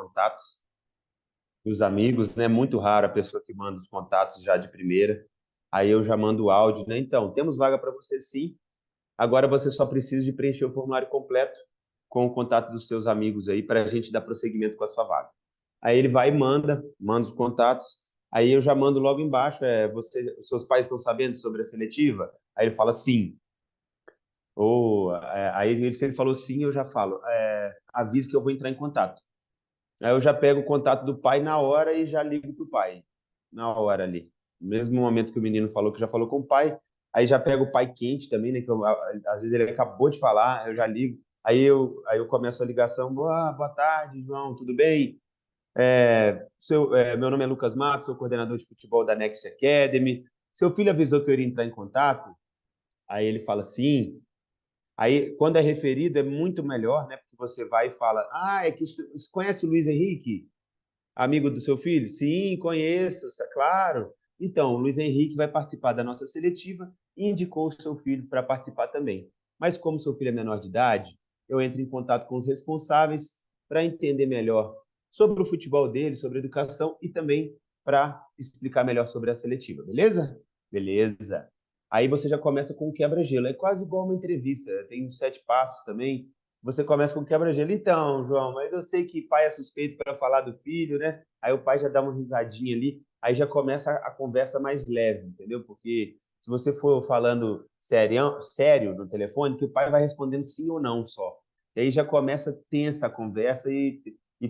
contatos dos amigos, né? Muito raro a pessoa que manda os contatos já de primeira. Aí eu já mando o áudio, né? Então, temos vaga para você sim. Agora você só precisa de preencher o formulário completo com o contato dos seus amigos aí para a gente dar prosseguimento com a sua vaga. Aí ele vai e manda os contatos. Aí eu já mando logo embaixo, os seus pais estão sabendo sobre a seletiva? Aí ele fala sim. Se ele falou sim, eu já falo, avisa que eu vou entrar em contato. Aí eu já pego o contato do pai na hora e já ligo pro pai, na hora ali. No mesmo momento que o menino falou que já falou com o pai, aí já pego o pai quente também, né? Às vezes ele acabou de falar, eu já ligo. Aí eu começo a ligação, boa tarde, João, tudo bem? Meu nome é Lucas Matos, sou coordenador de futebol da Next Academy. Seu filho avisou que eu iria entrar em contato? Aí ele fala sim. Aí, quando é referido, é muito melhor, né? Porque você vai e fala: é que você conhece o Luiz Henrique, amigo do seu filho? Sim, conheço, claro. Então, o Luiz Henrique vai participar da nossa seletiva e indicou o seu filho para participar também. Mas, como seu filho é menor de idade, eu entro em contato com os responsáveis para entender melhor sobre o futebol dele, sobre a educação e também para explicar melhor sobre a seletiva, beleza? Beleza. Aí você já começa com o quebra-gelo. É quase igual uma entrevista, tem uns 7 passos também. Você começa com o quebra-gelo. Então, João, mas eu sei que pai é suspeito para falar do filho, né? Aí o pai já dá uma risadinha ali, aí já começa a conversa mais leve, entendeu? Porque se você for falando sério no telefone, que o pai vai respondendo sim ou não só. E aí já começa tensa a conversa e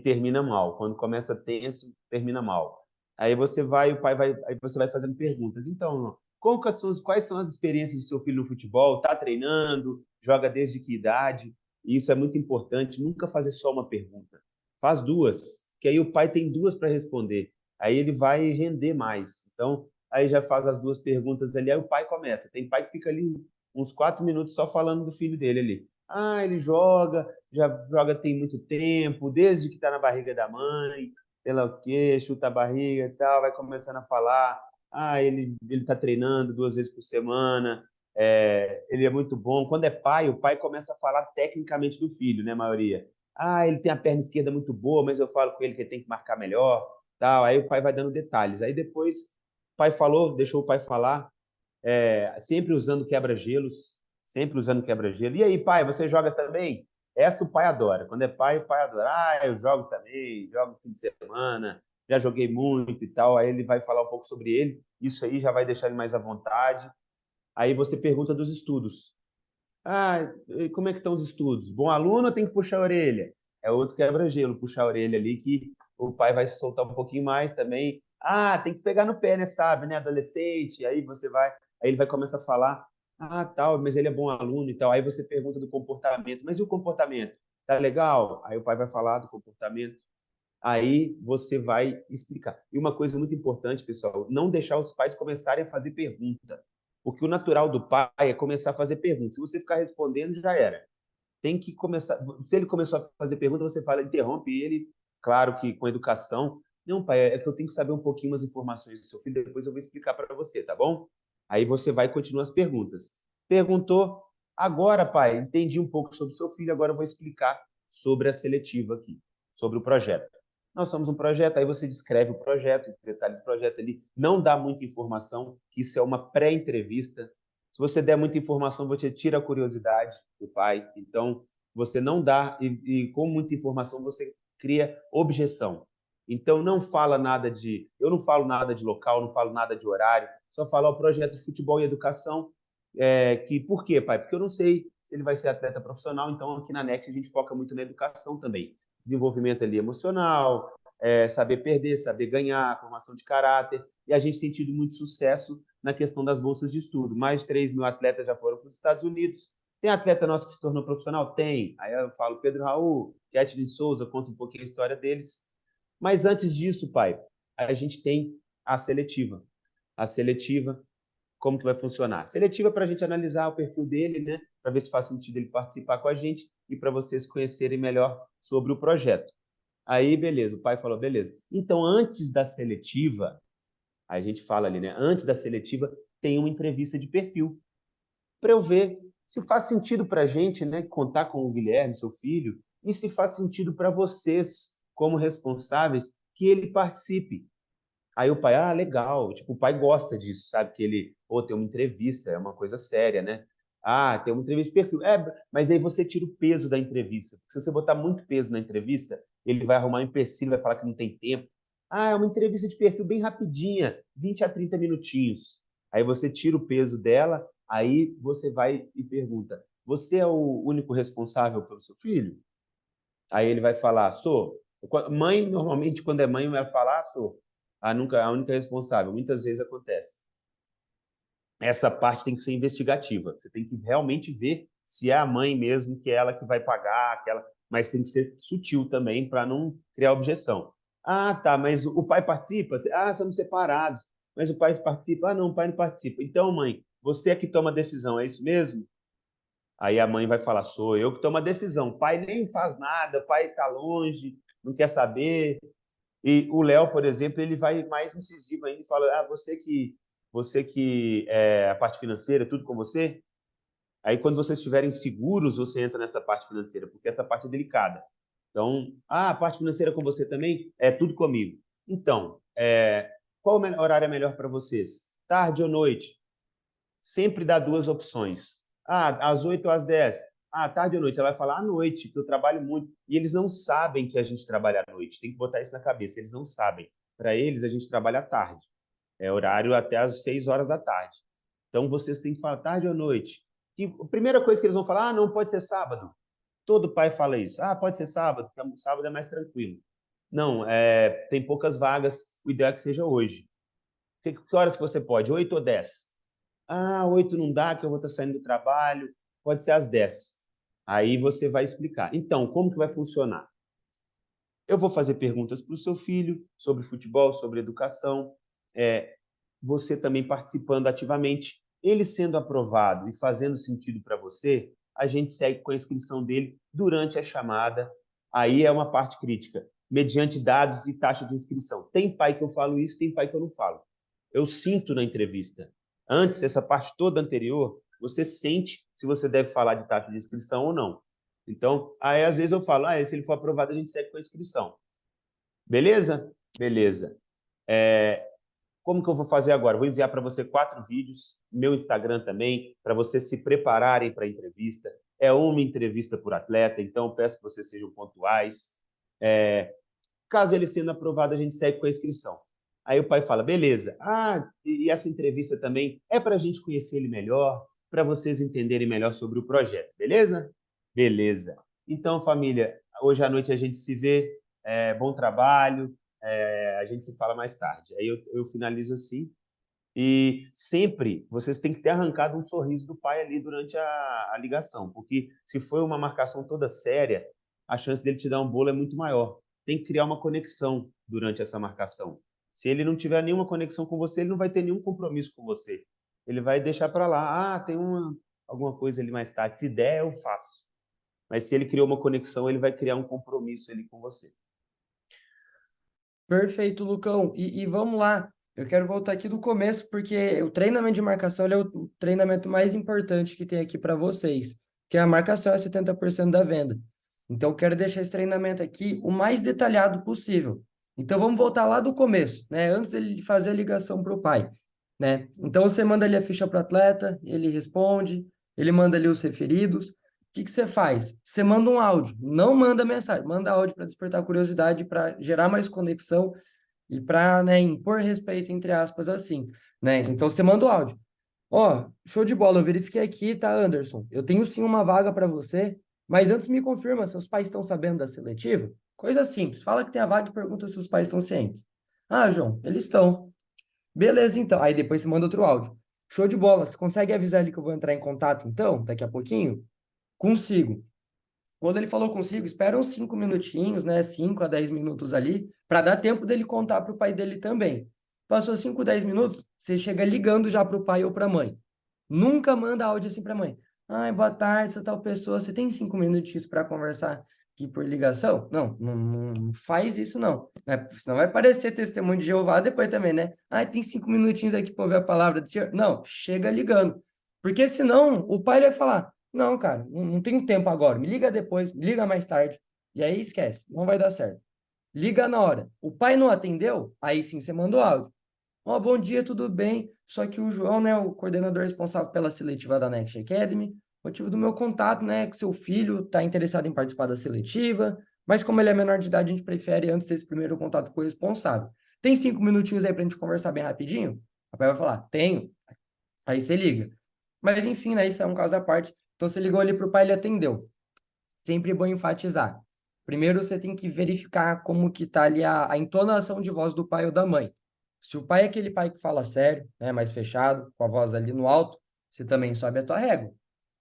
termina mal. Quando começa tenso, termina mal. Aí você vai, o pai vai, aí você vai fazendo perguntas. Então, quais são as experiências do seu filho no futebol? Está treinando? Joga desde que idade? E isso é muito importante, nunca fazer só uma pergunta. Faz duas, que aí o pai tem duas para responder. Aí ele vai render mais. Então, aí já faz as duas perguntas ali, aí o pai começa. Tem pai que fica ali uns 4 minutos só falando do filho dele ali. Ele joga, já joga tem muito tempo, desde que está na barriga da mãe, sei lá o quê, chuta a barriga e tal, vai começando a falar. Ele está treinando 2 vezes por semana, ele é muito bom. Quando é pai, o pai começa a falar tecnicamente do filho, né, a maioria. Ele tem a perna esquerda muito boa, mas eu falo com ele que ele tem que marcar melhor, tal. Aí o pai vai dando detalhes. Aí depois o pai falou, deixou o pai falar, sempre usando quebra-gelos, sempre usando quebra-gelo. E aí, pai, você joga também? Essa o pai adora. Quando é pai, o pai adora. Eu jogo também, jogo no fim de semana, já joguei muito e tal. Aí ele vai falar um pouco sobre ele. Isso aí já vai deixar ele mais à vontade. Aí você pergunta dos estudos. E como é que estão os estudos? Bom aluno ou tem que puxar a orelha? É outro quebra-gelo, puxar a orelha ali que o pai vai se soltar um pouquinho mais também. Tem que pegar no pé, né? Sabe, né? Adolescente. Aí ele vai começar a falar, tal, mas ele é bom aluno e tal. Aí você pergunta do comportamento, mas e o comportamento? Tá legal? Aí o pai vai falar do comportamento. Aí você vai explicar. E uma coisa muito importante, pessoal, não deixar os pais começarem a fazer pergunta. Porque o natural do pai é começar a fazer perguntas. Se você ficar respondendo, já era. Tem que começar. Se ele começou a fazer pergunta, você fala, interrompe ele, claro que com educação. Não, pai, é que eu tenho que saber um pouquinho as informações do seu filho, depois eu vou explicar para você, tá bom? Aí você vai continuar as perguntas. Perguntou, agora, pai, entendi um pouco sobre o seu filho, agora eu vou explicar sobre a seletiva aqui, sobre o projeto. Nós somos um projeto, aí você descreve o projeto, os detalhes do projeto ali, não dá muita informação, que isso é uma pré-entrevista. Se você der muita informação, você tira a curiosidade do pai. Então, você não dá, e com muita informação você cria objeção. Então, não fala nada de. Eu não falo nada de local, não falo nada de horário, só falo o projeto de futebol e educação. Por quê, pai? Porque eu não sei se ele vai ser atleta profissional, então aqui na Next a gente foca muito na educação também. Desenvolvimento ali emocional, saber perder, saber ganhar, formação de caráter. E a gente tem tido muito sucesso na questão das bolsas de estudo. Mais de 3 mil atletas já foram para os Estados Unidos. Tem atleta nosso que se tornou profissional? Tem. Aí eu falo Pedro Raul, Kathleen Souza, conta um pouquinho a história deles. Mas antes disso, pai, a gente tem a seletiva. A seletiva, como que vai funcionar? Seletiva para a gente analisar o perfil dele, né? Para ver se faz sentido ele participar com a gente e para vocês conhecerem melhor sobre o projeto. Aí, beleza, o pai falou, beleza. Então, antes da seletiva, a gente fala ali, né? Antes da seletiva, tem uma entrevista de perfil para eu ver se faz sentido para a gente, né, contar com o Guilherme, seu filho, e se faz sentido para vocês como responsáveis que ele participe. Aí o pai, legal, tipo, o pai gosta disso, sabe? Que ele, tem uma entrevista, é uma coisa séria, né? Tem uma entrevista de perfil. Mas daí você tira o peso da entrevista. Porque se você botar muito peso na entrevista, ele vai arrumar um empecilho, vai falar que não tem tempo. É uma entrevista de perfil bem rapidinha, 20 a 30 minutinhos. Aí você tira o peso dela, aí você vai e pergunta: você é o único responsável pelo seu filho? Aí ele vai falar: sou. Mãe, normalmente, quando é mãe, vai falar: sou. A única responsável. Muitas vezes acontece. Essa parte tem que ser investigativa. Você tem que realmente ver se é a mãe mesmo, que é ela que vai pagar, mas tem que ser sutil também para não criar objeção. Tá, mas o pai participa? Somos separados. Mas o pai participa? Não, o pai não participa. Então, mãe, você é que toma a decisão, é isso mesmo? Aí a mãe vai falar: sou eu que tomo a decisão. O pai nem faz nada, o pai está longe, não quer saber. E o Léo, por exemplo, ele vai mais incisivo ainda e fala: você que é a parte financeira, tudo com você? Aí, quando vocês estiverem seguros, você entra nessa parte financeira, porque essa parte é delicada. Então, a parte financeira com você também? É tudo comigo. Então, qual horário é melhor para vocês? Tarde ou noite? Sempre dá duas opções. Às 8 ou às 10? Tarde ou noite? Ela vai falar à noite, que eu trabalho muito. E eles não sabem que a gente trabalha à noite. Tem que botar isso na cabeça. Eles não sabem. Para eles, a gente trabalha à tarde. É horário até às 6 horas da tarde. Então, vocês têm que falar tarde ou noite. E a primeira coisa que eles vão falar: não pode ser sábado. Todo pai fala isso. Pode ser sábado, porque sábado é mais tranquilo. Não, tem poucas vagas. O ideal é que seja hoje. Que horas que você pode? 8 ou 10? 8 não dá, que eu vou estar saindo do trabalho. Pode ser às 10. Aí você vai explicar. Então, como que vai funcionar? Eu vou fazer perguntas para o seu filho sobre futebol, sobre educação. Você também participando ativamente. Ele sendo aprovado e fazendo sentido para você, a gente segue com a inscrição dele durante a chamada. Aí é uma parte crítica, mediante dados e taxa de inscrição. Tem pai que eu falo isso, tem pai que eu não falo. Eu sinto na entrevista. Antes, essa parte toda anterior, você sente se você deve falar de taxa de inscrição ou não. Então, aí às vezes eu falo: se ele for aprovado, a gente segue com a inscrição. Beleza? Beleza. Como que eu vou fazer agora? Vou enviar para você 4 vídeos, meu Instagram também, para vocês se prepararem para a entrevista. É uma entrevista por atleta, então peço que vocês sejam pontuais. Caso ele sendo aprovado, a gente segue com a inscrição. Aí o pai fala: beleza. E essa entrevista também é para a gente conhecer ele melhor, para vocês entenderem melhor sobre o projeto, beleza? Beleza. Então, família, hoje à noite a gente se vê. Bom trabalho. A gente se fala mais tarde. Aí eu finalizo assim. E sempre vocês têm que ter arrancado um sorriso do pai ali durante a ligação, porque se for uma marcação toda séria, a chance dele te dar um bolo é muito maior. Tem que criar uma conexão durante essa marcação. Se ele não tiver nenhuma conexão com você, ele não vai ter nenhum compromisso com você. Ele vai deixar para lá: tem alguma coisa ali mais tarde. Se der, eu faço. Mas se ele criou uma conexão, ele vai criar um compromisso ali com você. Perfeito, Lucão. E vamos lá. Eu quero voltar aqui do começo, porque o treinamento de marcação ele é o treinamento mais importante que tem aqui para vocês, que a marcação é 70% da venda. Então, eu quero deixar esse treinamento aqui o mais detalhado possível. Então, vamos voltar lá do começo, né? Antes dele fazer a ligação para o pai, né? Então, você manda ali a ficha para o atleta, ele responde, ele manda ali os referidos. O que que você faz? Você manda um áudio, não manda mensagem, manda áudio para despertar curiosidade, para gerar mais conexão e para, né, impor respeito, entre aspas, assim, né? Então, você manda o áudio. Show de bola, eu verifiquei aqui, tá, Anderson? Eu tenho sim uma vaga para você, mas antes me confirma, seus pais estão sabendo da seletiva? Coisa simples, fala que tem a vaga e pergunta se os pais estão cientes. João, eles estão. Beleza, então. Aí depois você manda outro áudio. Show de bola, você consegue avisar ele que eu vou entrar em contato, então, daqui a pouquinho? Consigo. Quando ele falou consigo, espera uns 5 minutinhos, né? 5 a 10 minutos ali, para dar tempo dele contar para o pai dele também. Passou 5, 10 minutos, você chega ligando já para o pai ou para a mãe. Nunca manda áudio assim para a mãe. Boa tarde, sou tal pessoa. Você tem 5 minutinhos para conversar aqui por ligação? Não faz isso, não. Né? Senão vai parecer testemunho de Jeová depois também, né? Tem 5 minutinhos aqui para ouvir a palavra do Senhor. Não, chega ligando. Porque senão o pai vai falar: não, cara, não tenho tempo agora. Me liga depois, me liga mais tarde. E aí esquece, não vai dar certo. liga na hora. O pai não atendeu? Aí sim você mandou áudio. Ó, bom dia, tudo bem? Só que o João, né, o coordenador responsável pela seletiva da Next Academy, motivo do meu contato, né, que seu filho está interessado em participar da seletiva, mas como ele é menor de idade, a gente prefere antes desse primeiro contato com o responsável. Tem 5 minutinhos aí para a gente conversar bem rapidinho? O pai vai falar, tenho. Aí você liga. Mas enfim, né, isso é um caso à parte. Então você ligou ali para o pai, ele atendeu. Sempre bom enfatizar. Primeiro você tem que verificar como que tá ali a entonação de voz do pai ou da mãe. Se o pai é aquele pai que fala sério, né, mais fechado, com a voz ali no alto, você também sobe a tua régua.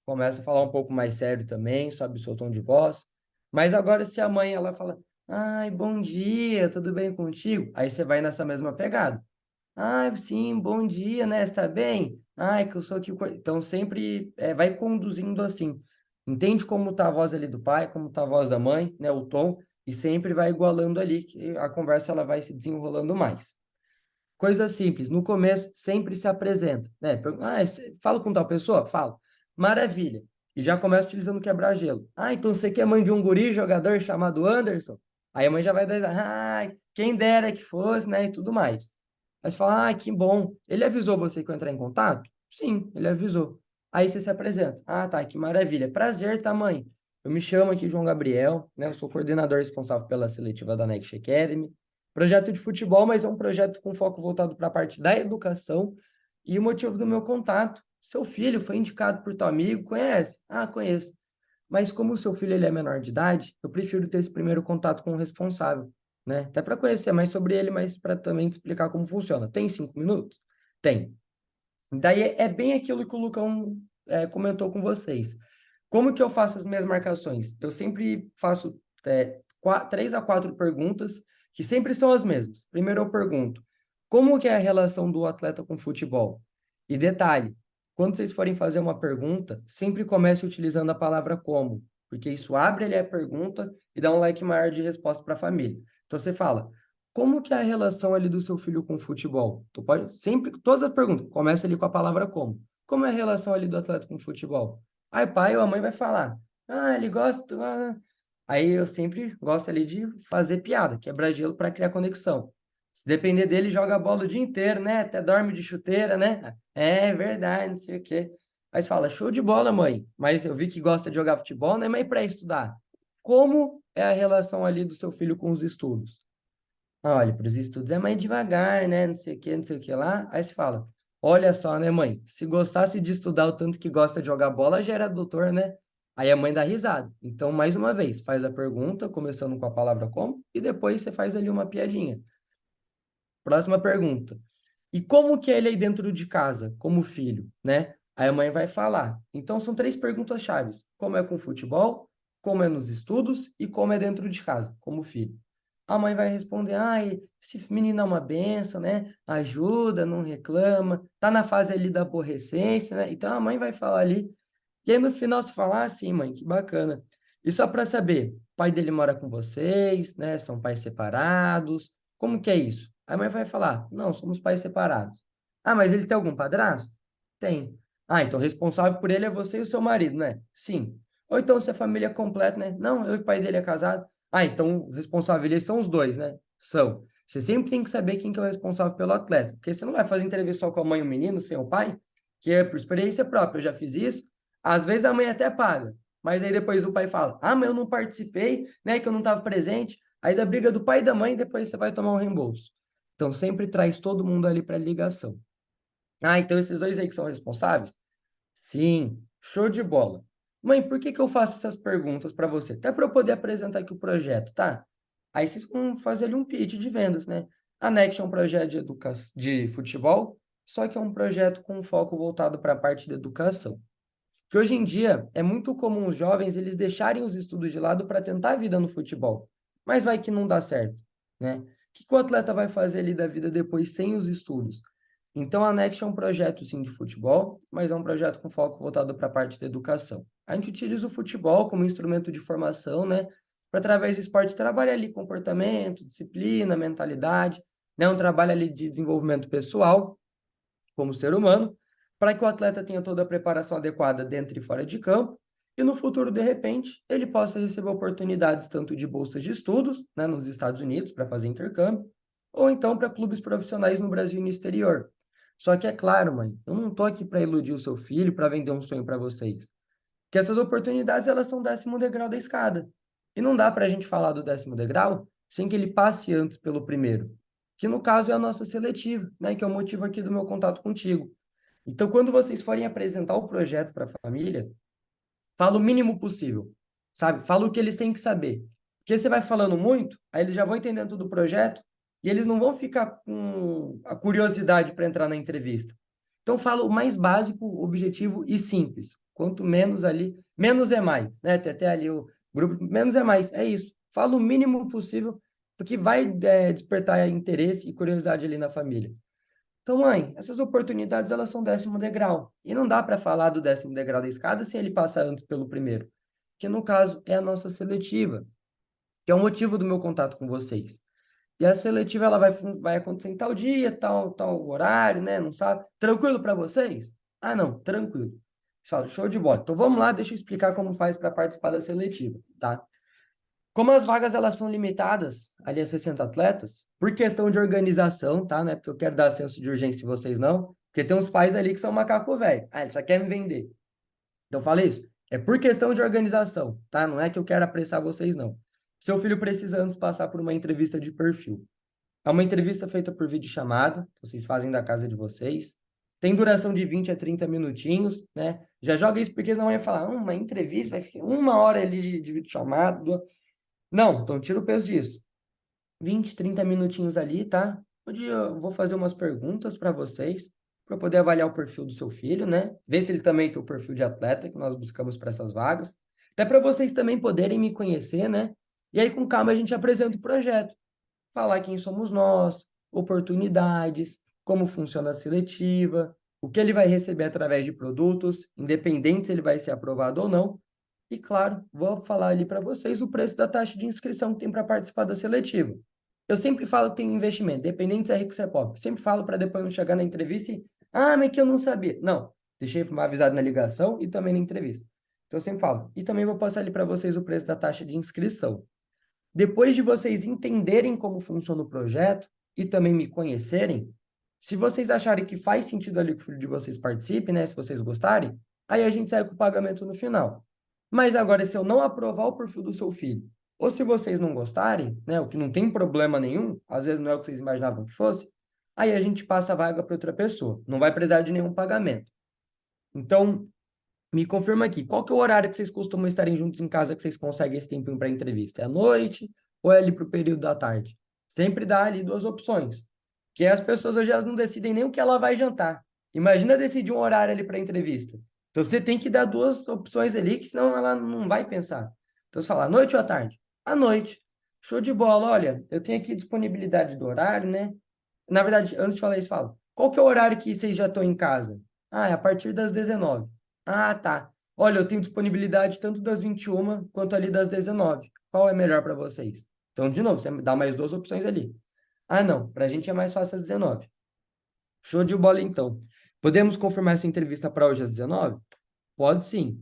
Começa a falar um pouco mais sério também, sobe o seu tom de voz. Mas agora se a mãe ela fala: "Ai, bom dia, tudo bem contigo?" Aí você vai nessa mesma pegada. "Ai, sim, bom dia, né? Está bem? Ai, que eu sou aqui o Então sempre vai conduzindo assim. Entende como tá a voz ali do pai, como tá a voz da mãe, né? O tom, e sempre vai igualando ali, que a conversa ela vai se desenrolando mais. Coisa simples, no começo sempre se apresenta, né? Falo com tal pessoa? Falo. Maravilha. E já começa utilizando quebra-gelo. Ah, então você que é mãe de um guri jogador chamado Anderson? Aí a mãe já vai dar, quem dera que fosse, né? E tudo mais. Aí você fala, que bom. Ele avisou você que eu entrar em contato? Sim, ele avisou. Aí você se apresenta. Ah, tá, que maravilha. Prazer, tá, mãe? Eu me chamo aqui João Gabriel, né? Eu sou coordenador responsável pela seletiva da Next Academy. Projeto de futebol, mas é um projeto com foco voltado para a parte da educação. E o motivo do meu contato, seu filho foi indicado por teu amigo, conhece? Ah, conheço. Mas como o seu filho ele é menor de idade, eu prefiro ter esse primeiro contato com o responsável, né? Até para conhecer mais sobre ele, mas para também te explicar como funciona. Tem 5 minutos? Tem. Daí é bem aquilo que o Lucão comentou com vocês. Como que eu faço as minhas marcações? Eu sempre faço 3 a 4 perguntas, que sempre são as mesmas. Primeiro eu pergunto, como que é a relação do atleta com o futebol? E detalhe, quando vocês forem fazer uma pergunta, sempre comece utilizando a palavra como, porque isso abre ali a pergunta e dá um leque maior de resposta para a família. Então você fala, como que é a relação ali do seu filho com o futebol? Tu pode sempre, todas as perguntas, começa ali com a palavra como. Como é a relação ali do atleta com o futebol? Aí o pai ou a mãe vai falar, ele gosta. Aí eu sempre gosto ali de fazer piada, quebrar gelo para criar conexão. Se depender dele, joga a bola o dia inteiro, né? Até dorme de chuteira, né? É verdade, não sei o quê. Aí você fala, show de bola, mãe. Mas eu vi que gosta de jogar futebol, né? Mas para estudar. Como é a relação ali do seu filho com os estudos? Olha, para os estudos é mais devagar, né? Não sei o que, não sei o que lá. Aí você fala, olha só, né, mãe? Se gostasse de estudar o tanto que gosta de jogar bola, já era doutor, né? Aí a mãe dá risada. Então, mais uma vez, faz a pergunta, começando com a palavra como, e depois você faz ali uma piadinha. Próxima pergunta. E como que é ele aí dentro de casa, como filho, né? Aí a mãe vai falar. Então, são 3 perguntas chaves. Como é com o futebol, como é nos estudos e como é dentro de casa, como filho. A mãe vai responder, esse menino é uma benção, né? Ajuda, não reclama, tá na fase ali da aborrecência, né? Então, a mãe vai falar ali. E aí, no final, você fala, sim, mãe, que bacana. E só para saber, o pai dele mora com vocês, né? São pais separados. Como que é isso? A mãe vai falar, não, somos pais separados. Ah, mas ele tem algum padrasto? Tem. Ah, então o responsável por ele é você e o seu marido, né? Sim. Ou então se a família é completa, né? Não, eu e o pai dele é casado. Ah, então o responsável eles são os dois, né? São. Você sempre tem que saber quem que é o responsável pelo atleta, porque você não vai fazer entrevista só com a mãe e o menino, sem o pai, que é por experiência própria, eu já fiz isso. Às vezes a mãe até paga, mas aí depois o pai fala, mas eu não participei, né, que eu não estava presente. Aí da briga do pai e da mãe, depois você vai tomar um reembolso. Então sempre traz todo mundo ali para ligação. Então esses dois aí que são responsáveis? Sim, show de bola. Mãe, por que que eu faço essas perguntas para você? Até para eu poder apresentar aqui o projeto, tá? Aí vocês vão fazer ali um pitch de vendas, né? A Next é um projeto de futebol, só que é um projeto com foco voltado para a parte da educação. Que hoje em dia é muito comum os jovens eles deixarem os estudos de lado para tentar a vida no futebol. Mas vai que não dá certo, né? O que o atleta vai fazer ali da vida depois sem os estudos? Então, a Next é um projeto, sim, de futebol, mas é um projeto com foco voltado para a parte da educação. A gente utiliza o futebol como instrumento de formação, né? Para, através do esporte, trabalhar ali comportamento, disciplina, mentalidade, né? Um trabalho ali de desenvolvimento pessoal, como ser humano, para que o atleta tenha toda a preparação adequada dentro e fora de campo e no futuro, de repente, ele possa receber oportunidades tanto de bolsas de estudos, né, nos Estados Unidos, para fazer intercâmbio, ou então para clubes profissionais no Brasil e no exterior. Só que é claro, mãe, eu não estou aqui para iludir o seu filho, para vender um sonho para vocês. Porque essas oportunidades, elas são o 10º degrau da escada. E não dá para a gente falar do 10º degrau sem que ele passe antes pelo primeiro, que no caso é a nossa seletiva, né, que é o motivo aqui do meu contato contigo. Então, quando vocês forem apresentar o projeto para a família, fala o mínimo possível, sabe? Fala o que eles têm que saber. Porque você vai falando muito, aí eles já vão entendendo todo o projeto e eles não vão ficar com a curiosidade para entrar na entrevista. Então, fala o mais básico, objetivo e simples. Quanto menos ali, menos é mais, né? Tem até ali o grupo, menos é mais, é isso. Fala o mínimo possível, porque vai despertar interesse e curiosidade ali na família. Então, mãe, essas oportunidades, elas são 10º degrau. E não dá para falar do 10º degrau da escada se ele passar antes pelo primeiro. Que, no caso, é a nossa seletiva, que é o motivo do meu contato com vocês. E a seletiva, ela vai acontecer em tal dia, tal horário, né? Não sabe? Tranquilo para vocês? Ah, não, tranquilo. Você fala, show de bola. Então, vamos lá, deixa eu explicar como faz para participar da seletiva, tá? Como as vagas elas são limitadas ali a 60 atletas, por questão de organização, tá? Não é porque eu quero dar senso de urgência em vocês, não. Porque tem uns pais ali que são macaco velho. Ah, ele só quer me vender. Então, fala isso. É por questão de organização, tá? Não é que eu quero apressar vocês, não. Seu filho precisa antes passar por uma entrevista de perfil. É uma entrevista feita por videochamada, vocês fazem da casa de vocês. Tem duração de 20 a 30 minutinhos, né? Já joga isso porque senão vai falar, uma entrevista vai ficar 1 hora ali de videochamada. Não, então tira o peso disso. 20, 30 minutinhos ali, tá? Onde eu vou fazer umas perguntas para vocês, para poder avaliar o perfil do seu filho, né? Ver se ele também tem o perfil de atleta que nós buscamos para essas vagas. Até para vocês também poderem me conhecer, né? E aí, com calma, a gente apresenta o projeto. Falar quem somos nós, oportunidades, como funciona a seletiva, o que ele vai receber através de produtos, independente se ele vai ser aprovado ou não. E, claro, vou falar ali para vocês o preço da taxa de inscrição que tem para participar da seletiva. Eu sempre falo que tem investimento, dependente se é rico ou se é pobre. Sempre falo para depois não chegar na entrevista e, mas que eu não sabia. Não, deixei avisado na ligação e também na entrevista. Então, eu sempre falo. E também vou passar ali para vocês o preço da taxa de inscrição. Depois de vocês entenderem como funciona o projeto e também me conhecerem, se vocês acharem que faz sentido ali que o filho de vocês participe, né, se vocês gostarem, aí a gente sai com o pagamento no final. Mas agora, se eu não aprovar o perfil do seu filho, ou se vocês não gostarem, né, o que não tem problema nenhum, às vezes não é o que vocês imaginavam que fosse, aí a gente passa a vaga para outra pessoa. Não vai precisar de nenhum pagamento. Então, me confirma aqui, qual que é o horário que vocês costumam estarem juntos em casa que vocês conseguem esse tempinho para entrevista? É à noite ou é ali para o período da tarde? Sempre dá ali duas opções. Que as pessoas hoje elas não decidem nem o que ela vai jantar. Imagina decidir um horário ali para entrevista. Então você tem que dar duas opções ali, que senão ela não vai pensar. Então você fala, à noite ou à tarde? À noite. Show de bola, olha, eu tenho aqui disponibilidade do horário, né? Na verdade, antes de falar isso, fala, qual que é o horário que vocês já estão em casa? Ah, é a partir das 19. Ah, tá. Olha, eu tenho disponibilidade tanto das 21 quanto ali das 19. Qual é melhor para vocês? Então, de novo, você dá mais duas opções ali. Ah, não, para a gente é mais fácil às 19. Show de bola, então. Podemos confirmar essa entrevista para hoje às 19? Pode sim.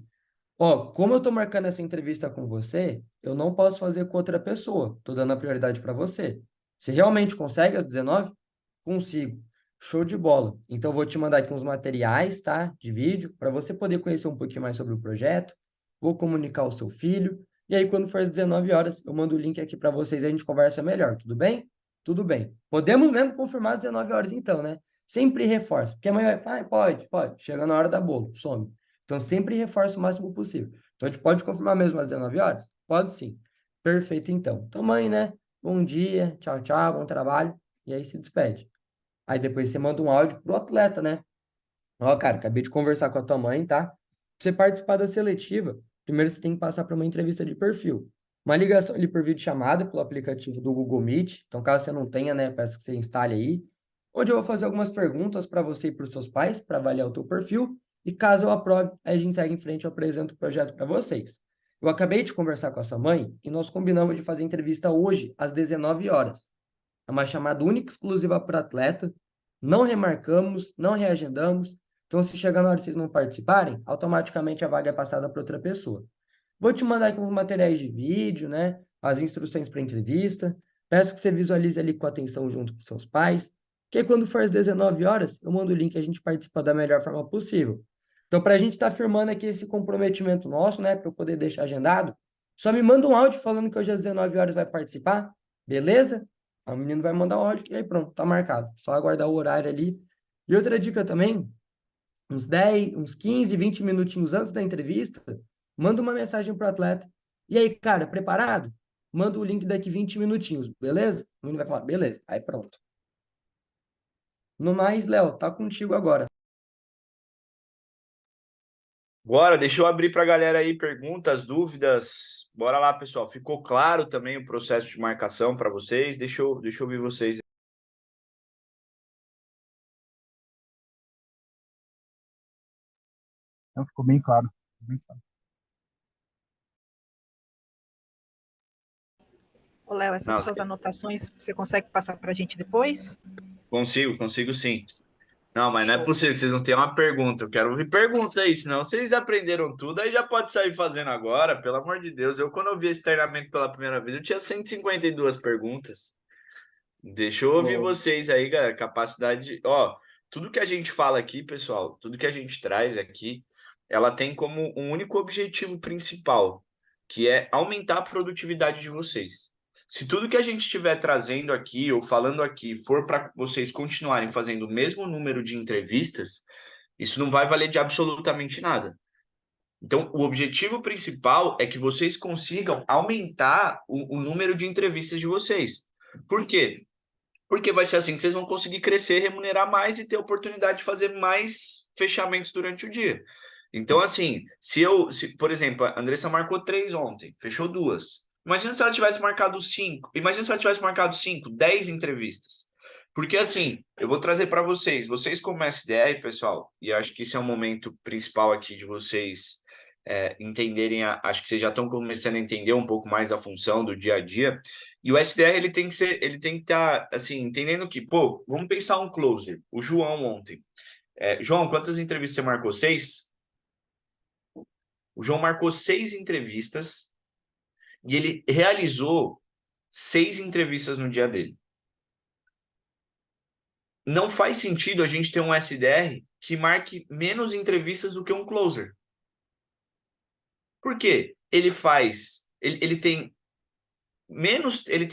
Ó, como eu estou marcando essa entrevista com você, eu não posso fazer com outra pessoa. Estou dando a prioridade para você. Você realmente consegue às 19? Consigo. Show de bola. Então, eu vou te mandar aqui uns materiais, tá? De vídeo, para você poder conhecer um pouquinho mais sobre o projeto. Vou comunicar ao seu filho. E aí, quando for às 19 horas, eu mando o link aqui para vocês e a gente conversa melhor. Tudo bem? Tudo bem. Podemos mesmo confirmar às 19 horas, então, né? Sempre reforça. Porque amanhã vai, pode. Chega na hora da bolo, some. Então, sempre reforça o máximo possível. Então, a gente pode confirmar mesmo às 19 horas? Pode sim. Perfeito, então. Então, mãe, né? Bom dia, tchau, tchau, bom trabalho. E aí se despede. Aí depois você manda um áudio pro atleta, né? Ó, cara, acabei de conversar com a tua mãe, tá? Pra você participar da seletiva, primeiro você tem que passar por uma entrevista de perfil. Uma ligação ali por videochamada, pelo aplicativo do Google Meet. Então, caso você não tenha, né, peço que você instale aí. Onde eu vou fazer algumas perguntas para você e para os seus pais, para avaliar o teu perfil. E caso eu aprove, aí a gente segue em frente e eu apresento o projeto para vocês. Eu acabei de conversar com a sua mãe e nós combinamos de fazer a entrevista hoje, às 19 horas. É uma chamada única e exclusiva para atleta. Não remarcamos, não reagendamos. Então, se chegar na hora de vocês não participarem, automaticamente a vaga é passada para outra pessoa. Vou te mandar aqui uns materiais de vídeo, né? As instruções para entrevista. Peço que você visualize ali com atenção junto com seus pais. Que aí, quando for às 19 horas, eu mando o link e a gente participa da melhor forma possível. Então, para a gente estar firmando aqui esse comprometimento nosso, né? Para eu poder deixar agendado, só me manda um áudio falando que hoje às 19 horas vai participar, beleza? Aí o menino vai mandar um áudio e aí pronto, tá marcado. Só aguardar o horário ali. E outra dica também, uns 10, uns 15, 20 minutinhos antes da entrevista, manda uma mensagem pro atleta. E aí, cara, preparado? Manda o link daqui 20 minutinhos, beleza? O menino vai falar, beleza. Aí pronto. No mais, Léo, tá contigo agora. Bora, deixa eu abrir para a galera aí perguntas, dúvidas. Bora lá, pessoal. Ficou claro também o processo de marcação para vocês? Deixa eu ouvir vocês. Então, ficou bem claro. Bem claro. Ô, Léo, essas suas anotações, você consegue passar para a gente depois? Consigo sim. Não, mas não é Show. possível que vocês não tenham uma pergunta. Eu quero ouvir pergunta aí, senão vocês aprenderam tudo, aí já pode sair fazendo agora, pelo amor de Deus. Quando eu vi esse treinamento pela primeira vez, eu tinha 152 perguntas. Deixa eu ouvir vocês aí, galera. Capacidade. Ó, tudo que a gente fala aqui, pessoal, tudo que a gente traz aqui, ela tem como um único objetivo principal, que é aumentar a produtividade de vocês. Se tudo que a gente estiver trazendo aqui ou falando aqui for para vocês continuarem fazendo o mesmo número de entrevistas, isso não vai valer de absolutamente nada. Então, o objetivo principal é que vocês consigam aumentar o número de entrevistas de vocês. Por quê? Porque vai ser assim que vocês vão conseguir crescer, remunerar mais e ter oportunidade de fazer mais fechamentos durante o dia. Então, assim, por exemplo, a Andressa marcou 3 ontem, fechou 2. Imagina se ela tivesse marcado 5. Imagina se ela tivesse marcado 5, 10 entrevistas. Porque, assim, eu vou trazer para vocês como SDR, pessoal, e acho que esse é o momento principal aqui de vocês entenderem, acho que vocês já estão começando a entender um pouco mais a função do dia a dia. E o SDR ele tem que estar assim, entendendo que, pô, vamos pensar um closer. O João ontem. João, quantas entrevistas você marcou? 6? O João marcou 6 entrevistas e ele realizou 6 entrevistas no dia dele. Não faz sentido a gente ter um SDR que marque menos entrevistas do que um closer. Por quê? Ele tem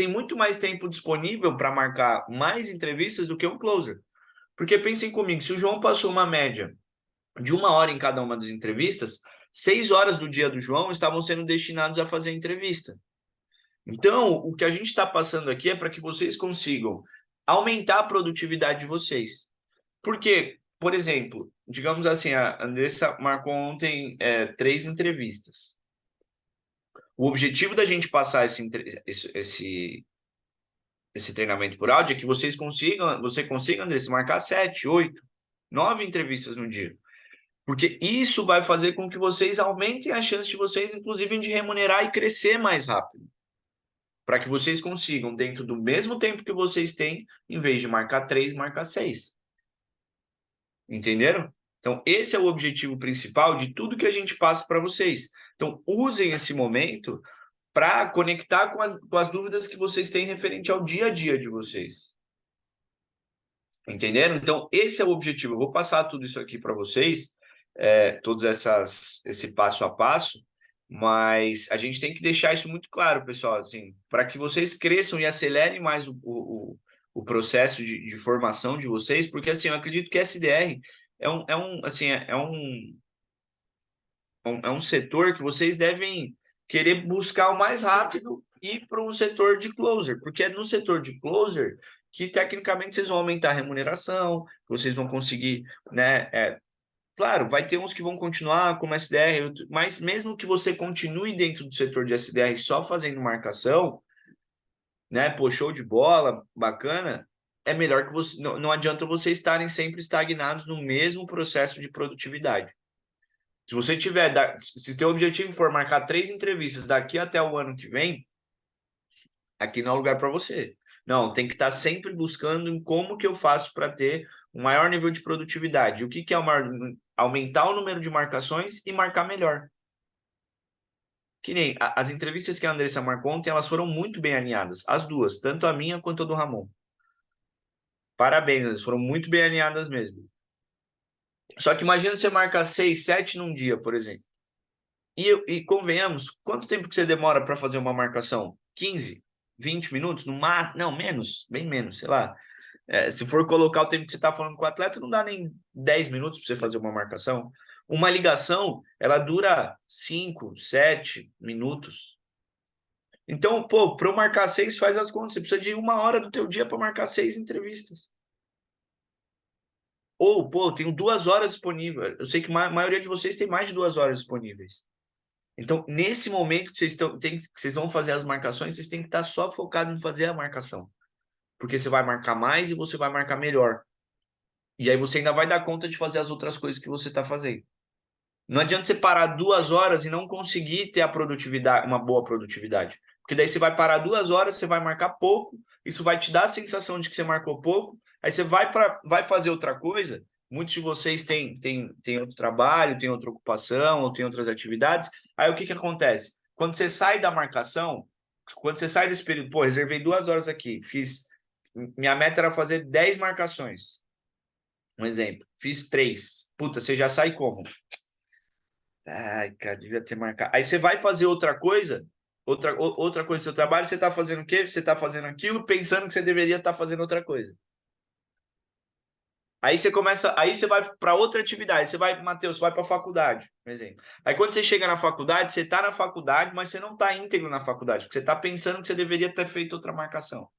muito mais tempo disponível para marcar mais entrevistas do que um closer. Porque pensem comigo, se o João passou uma média de 1 hora em cada uma das entrevistas, 6 horas do dia do João estavam sendo destinados a fazer entrevista. Então, o que a gente está passando aqui é para que vocês consigam aumentar a produtividade de vocês. Porque, por exemplo, digamos assim, a Andressa marcou ontem 3 entrevistas. O objetivo da gente passar esse treinamento por áudio é que você consiga, Andressa, marcar 7, 8, 9 entrevistas no dia. Porque isso vai fazer com que vocês aumentem a chance de vocês, inclusive, de remunerar e crescer mais rápido. Para que vocês consigam, dentro do mesmo tempo que vocês têm, em vez de marcar 3, marcar 6. Entenderam? Então, esse é o objetivo principal de tudo que a gente passa para vocês. Então, usem esse momento para conectar com as dúvidas que vocês têm referente ao dia a dia de vocês. Entenderam? Então, esse é o objetivo. Eu vou passar tudo isso aqui para vocês, esse passo a passo, mas a gente tem que deixar isso muito claro, pessoal, assim, para que vocês cresçam e acelerem mais o processo de formação de vocês, porque assim, eu acredito que SDR é um setor que vocês devem querer buscar o mais rápido e ir para um setor de closer, porque é no setor de closer que tecnicamente vocês vão aumentar a remuneração, vocês vão conseguir, né? Claro, vai ter uns que vão continuar como SDR, mas mesmo que você continue dentro do setor de SDR só fazendo marcação, né? Pô, show de bola, bacana. É melhor que você. Não adianta vocês estarem sempre estagnados no mesmo processo de produtividade. Se você tiver, se teu objetivo for marcar 3 entrevistas daqui até o ano que vem, aqui não é lugar para você. Não, tem que estar sempre buscando em como que eu faço para ter um maior nível de produtividade. O que é aumentar o número de marcações e marcar melhor. Que nem as entrevistas que a Andressa marcou ontem, elas foram muito bem alinhadas, as duas, tanto a minha quanto a do Ramon. Parabéns, elas foram muito bem alinhadas mesmo. Só que imagina você marcar 6, 7 num dia, por exemplo. E convenhamos, quanto tempo que você demora para fazer uma marcação? 15, 20 minutos? No máximo? Não, menos, bem menos, sei lá. Se for colocar o tempo que você está falando com o atleta, não dá nem 10 minutos para você fazer uma marcação. Uma ligação, ela dura 5, 7 minutos. Então, pô, para eu marcar 6, faz as contas. Você precisa de 1 hora do teu dia para marcar 6 entrevistas. Ou, pô, tenho 2 horas disponíveis. Eu sei que a maioria de vocês tem mais de 2 horas disponíveis. Então, nesse momento que vocês vão fazer as marcações, vocês têm que estar só focados em fazer a marcação. Porque você vai marcar mais e você vai marcar melhor. E aí você ainda vai dar conta de fazer as outras coisas que você está fazendo. Não adianta você parar 2 horas e não conseguir ter a produtividade, uma boa produtividade. Porque daí você vai parar 2 horas, você vai marcar pouco, isso vai te dar a sensação de que você marcou pouco, aí você vai fazer outra coisa. Muitos de vocês têm outro trabalho, têm outra ocupação, ou têm outras atividades. Aí o que acontece? Quando você sai da marcação, quando você sai desse período, pô, reservei 2 horas aqui, minha meta era fazer 10 marcações. Um exemplo, fiz 3. Puta, você já sai como? Ai, cara, devia ter marcado. Aí você vai fazer outra coisa do seu trabalho, você está fazendo o quê? Você está fazendo aquilo pensando que você deveria estar fazendo outra coisa. Aí você vai para outra atividade, Matheus, você vai para a faculdade, por exemplo. Aí quando você chega na faculdade, você está na faculdade, mas você não está íntegro na faculdade, porque você está pensando que você deveria ter feito outra marcação.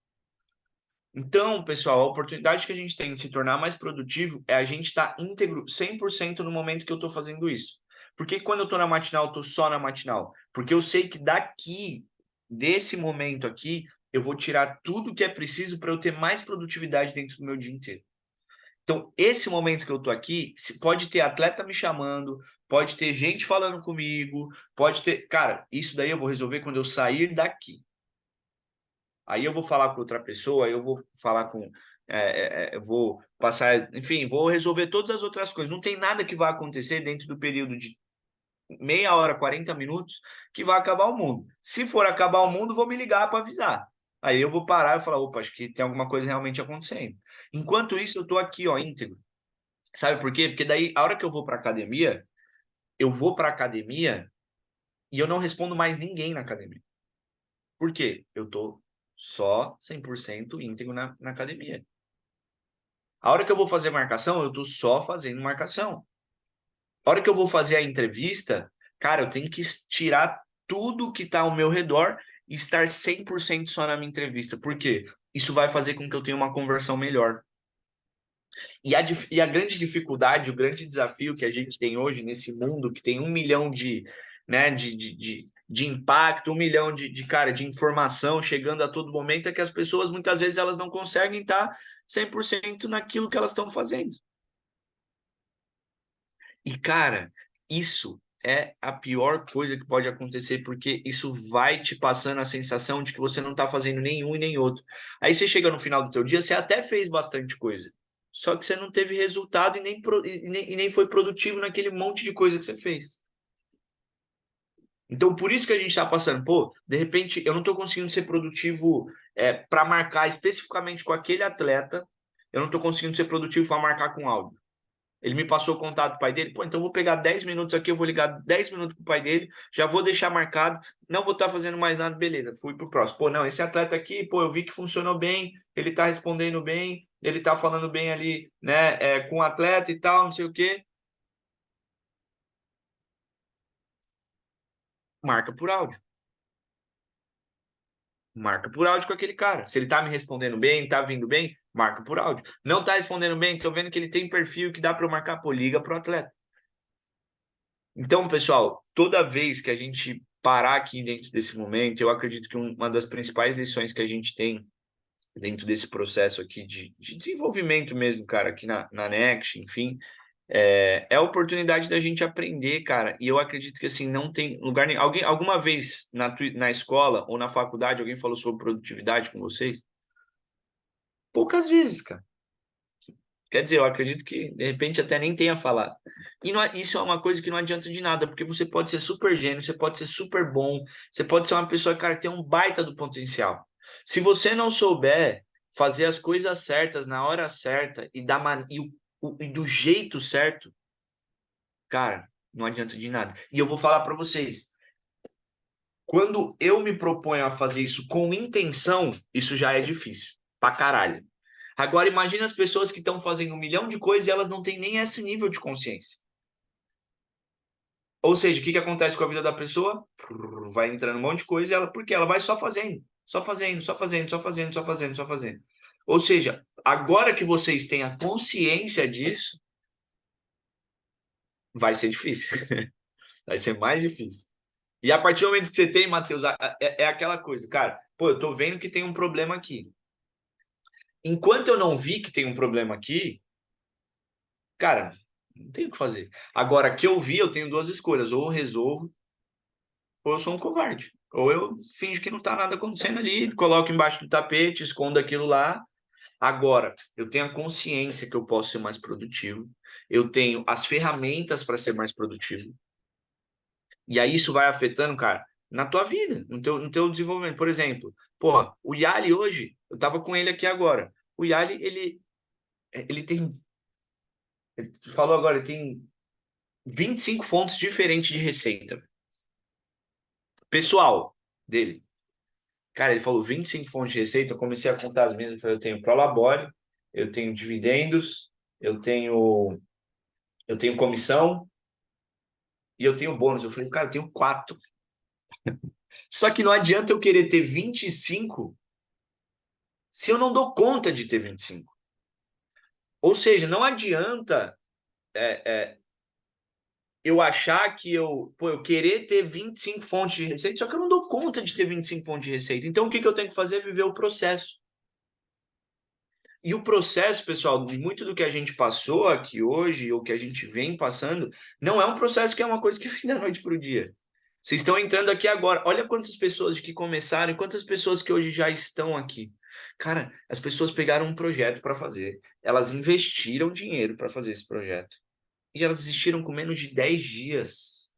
Então, pessoal, a oportunidade que a gente tem de se tornar mais produtivo é a gente estar íntegro 100% no momento que eu estou fazendo isso. Por que quando eu estou na matinal, eu estou só na matinal? Porque eu sei que desse momento aqui, eu vou tirar tudo que é preciso para eu ter mais produtividade dentro do meu dia inteiro. Então, esse momento que eu estou aqui, pode ter atleta me chamando, pode ter gente falando comigo, pode ter... Cara, isso daí eu vou resolver quando eu sair daqui. Aí eu vou falar com outra pessoa, aí eu vou falar com... vou passar... Enfim, vou resolver todas as outras coisas. Não tem nada que vai acontecer dentro do período de meia hora, 40 minutos, que vai acabar o mundo. Se for acabar o mundo, vou me ligar para avisar. Aí eu vou parar e falar, opa, acho que tem alguma coisa realmente acontecendo. Enquanto isso, eu tô aqui, ó, íntegro. Sabe por quê? Porque daí, a hora que eu vou para academia e eu não respondo mais ninguém na academia. Por quê? Eu tô só 100% íntegro na academia. A hora que eu vou fazer marcação, eu tô só fazendo marcação. A hora que eu vou fazer a entrevista, cara, eu tenho que tirar tudo que está ao meu redor e estar 100% só na minha entrevista. Por quê? Isso vai fazer com que eu tenha uma conversão melhor. E a grande dificuldade, o grande desafio que a gente tem hoje nesse mundo que tem 1 milhão de impacto, 1 milhão de informação chegando a todo momento, é que as pessoas, muitas vezes, elas não conseguem estar 100% naquilo que elas estão fazendo. E, cara, isso é a pior coisa que pode acontecer, porque isso vai te passando a sensação de que você não está fazendo nenhum e nem outro. Aí você chega no final do teu dia, você até fez bastante coisa, só que você não teve resultado e nem foi produtivo naquele monte de coisa que você fez. Então, por isso que a gente está passando, pô, de repente, eu não estou conseguindo ser produtivo para marcar especificamente com aquele atleta, eu não estou conseguindo ser produtivo para marcar com áudio. Ele me passou o contato do pai dele. Pô, então eu vou pegar 10 minutos aqui, eu vou ligar 10 minutos pro pai dele, já vou deixar marcado, não vou estar fazendo mais nada, beleza, fui pro próximo. Pô, não, esse atleta aqui, pô, eu vi que funcionou bem, ele tá respondendo bem, ele tá falando bem ali, né, com o atleta e tal, não sei o quê. Marca por áudio. Marca por áudio com aquele cara. Se ele tá me respondendo bem, tá vindo bem, marca por áudio. Não tá respondendo bem, tô vendo que ele tem perfil que dá para eu marcar, pô, liga pro atleta. Então, pessoal, toda vez que a gente parar aqui dentro desse momento, eu acredito que uma das principais lições que a gente tem dentro desse processo aqui de desenvolvimento mesmo, cara, aqui na Next, enfim, é a oportunidade da gente aprender, cara. E eu acredito que, assim, não tem lugar nenhum. Alguma vez na escola ou na faculdade, alguém falou sobre produtividade com vocês? Poucas vezes, cara. Quer dizer, eu acredito que, de repente, até nem tenha falado. E isso é uma coisa que não adianta de nada, porque você pode ser super gênio, você pode ser super bom, você pode ser uma pessoa, cara, que tem um baita do potencial. Se você não souber fazer as coisas certas na hora certa e do jeito certo, cara, não adianta de nada. E eu vou falar para vocês, quando eu me proponho a fazer isso com intenção, isso já é difícil, pra caralho. Agora, imagine as pessoas que estão fazendo 1 milhão de coisas e elas não têm nem esse nível de consciência. Ou seja, o que acontece com a vida da pessoa? Vai entrando um monte de coisa, porque ela vai só fazendo, só fazendo, só fazendo, só fazendo, só fazendo, só fazendo. Ou seja, agora que vocês têm a consciência disso, vai ser difícil. Vai ser mais difícil. E a partir do momento que você tem, Matheus, é aquela coisa, cara, pô, eu tô vendo que tem um problema aqui. Enquanto eu não vi que tem um problema aqui, cara, não tem o que fazer. Agora, que eu vi, eu tenho 2 escolhas. Ou eu resolvo, ou eu sou um covarde. Ou eu finjo que não tá nada acontecendo ali, coloco embaixo do tapete, escondo aquilo lá. Agora, eu tenho a consciência que eu posso ser mais produtivo. Eu tenho as ferramentas para ser mais produtivo. E aí isso vai afetando, cara, na tua vida, no teu desenvolvimento. Por exemplo, porra, o Yali hoje, eu tava com ele aqui agora. O Yali, ele tem... Ele falou agora, ele tem 25 fontes diferentes de receita. Pessoal dele. Cara, ele falou 25 fontes de receita, eu comecei a contar as minhas, eu tenho Prolabore, eu tenho dividendos, eu tenho comissão e eu tenho bônus. Eu falei, cara, eu tenho 4. Só que não adianta eu querer ter 25 se eu não dou conta de ter 25. Ou seja, não adianta eu achar que eu querer ter 25 fontes de receita, só que eu não dou conta de ter 25 fontes de receita. Então, o que eu tenho que fazer é viver o processo. E o processo, pessoal, de muito do que a gente passou aqui hoje, ou que a gente vem passando, não é um processo que é uma coisa que vem da noite para o dia. Vocês estão entrando aqui agora. Olha quantas pessoas que começaram e quantas pessoas que hoje já estão aqui. Cara, as pessoas pegaram um projeto para fazer. Elas investiram dinheiro para fazer esse projeto. E elas desistiram com menos de 10 dias.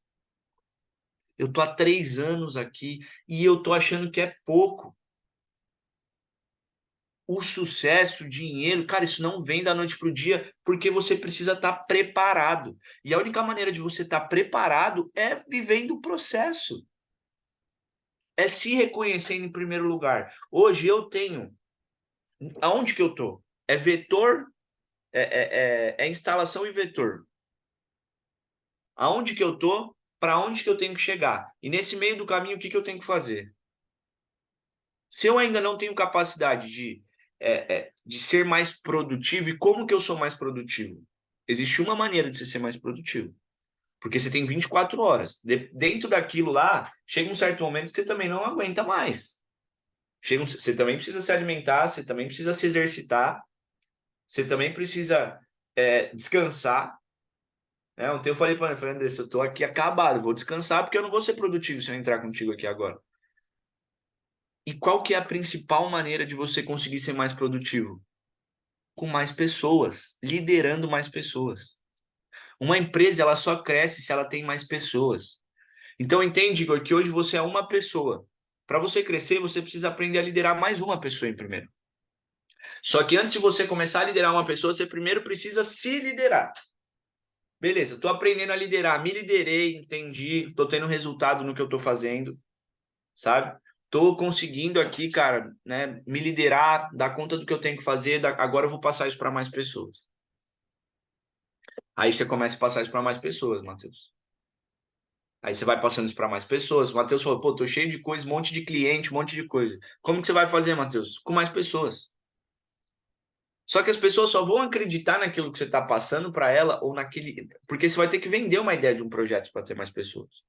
Eu tô há 3 anos aqui e eu tô achando que é pouco. O sucesso, o dinheiro, cara, isso não vem da noite para o dia, porque você precisa estar preparado. E a única maneira de você estar preparado é vivendo o processo. É se reconhecendo em primeiro lugar. Hoje eu tenho... Aonde que eu tô? É vetor, é instalação e vetor. Aonde que eu tô? Para onde que eu tenho que chegar? E nesse meio do caminho, o que eu tenho que fazer? Se eu ainda não tenho capacidade de ser mais produtivo, e como que eu sou mais produtivo? Existe uma maneira de você ser mais produtivo. Porque você tem 24 horas. Dentro daquilo lá, chega um certo momento que você também não aguenta mais. Você também precisa se alimentar, você também precisa se exercitar, você também precisa descansar. Ontem eu falei para ele, Andressa, eu estou aqui acabado, vou descansar porque eu não vou ser produtivo se eu entrar contigo aqui agora. E qual que é a principal maneira de você conseguir ser mais produtivo? Com mais pessoas, liderando mais pessoas. Uma empresa, ela só cresce se ela tem mais pessoas. Então, entende, Igor, que hoje você é uma pessoa. Para você crescer, você precisa aprender a liderar mais uma pessoa em primeiro. Só que antes de você começar a liderar uma pessoa, você primeiro precisa se liderar. Beleza, estou aprendendo a liderar, me liderei, entendi, estou tendo resultado no que eu estou fazendo, sabe? Estou conseguindo aqui, cara, né, me liderar, dar conta do que eu tenho que fazer, agora eu vou passar isso para mais pessoas. Aí você começa a passar isso para mais pessoas, Matheus. Aí você vai passando isso para mais pessoas. O Matheus falou, pô, tô cheio de coisa, um monte de cliente, um monte de coisa. Como que você vai fazer, Matheus? Com mais pessoas. Só que as pessoas só vão acreditar naquilo que você está passando para ela ou naquele... Porque você vai ter que vender uma ideia de um projeto para ter mais pessoas.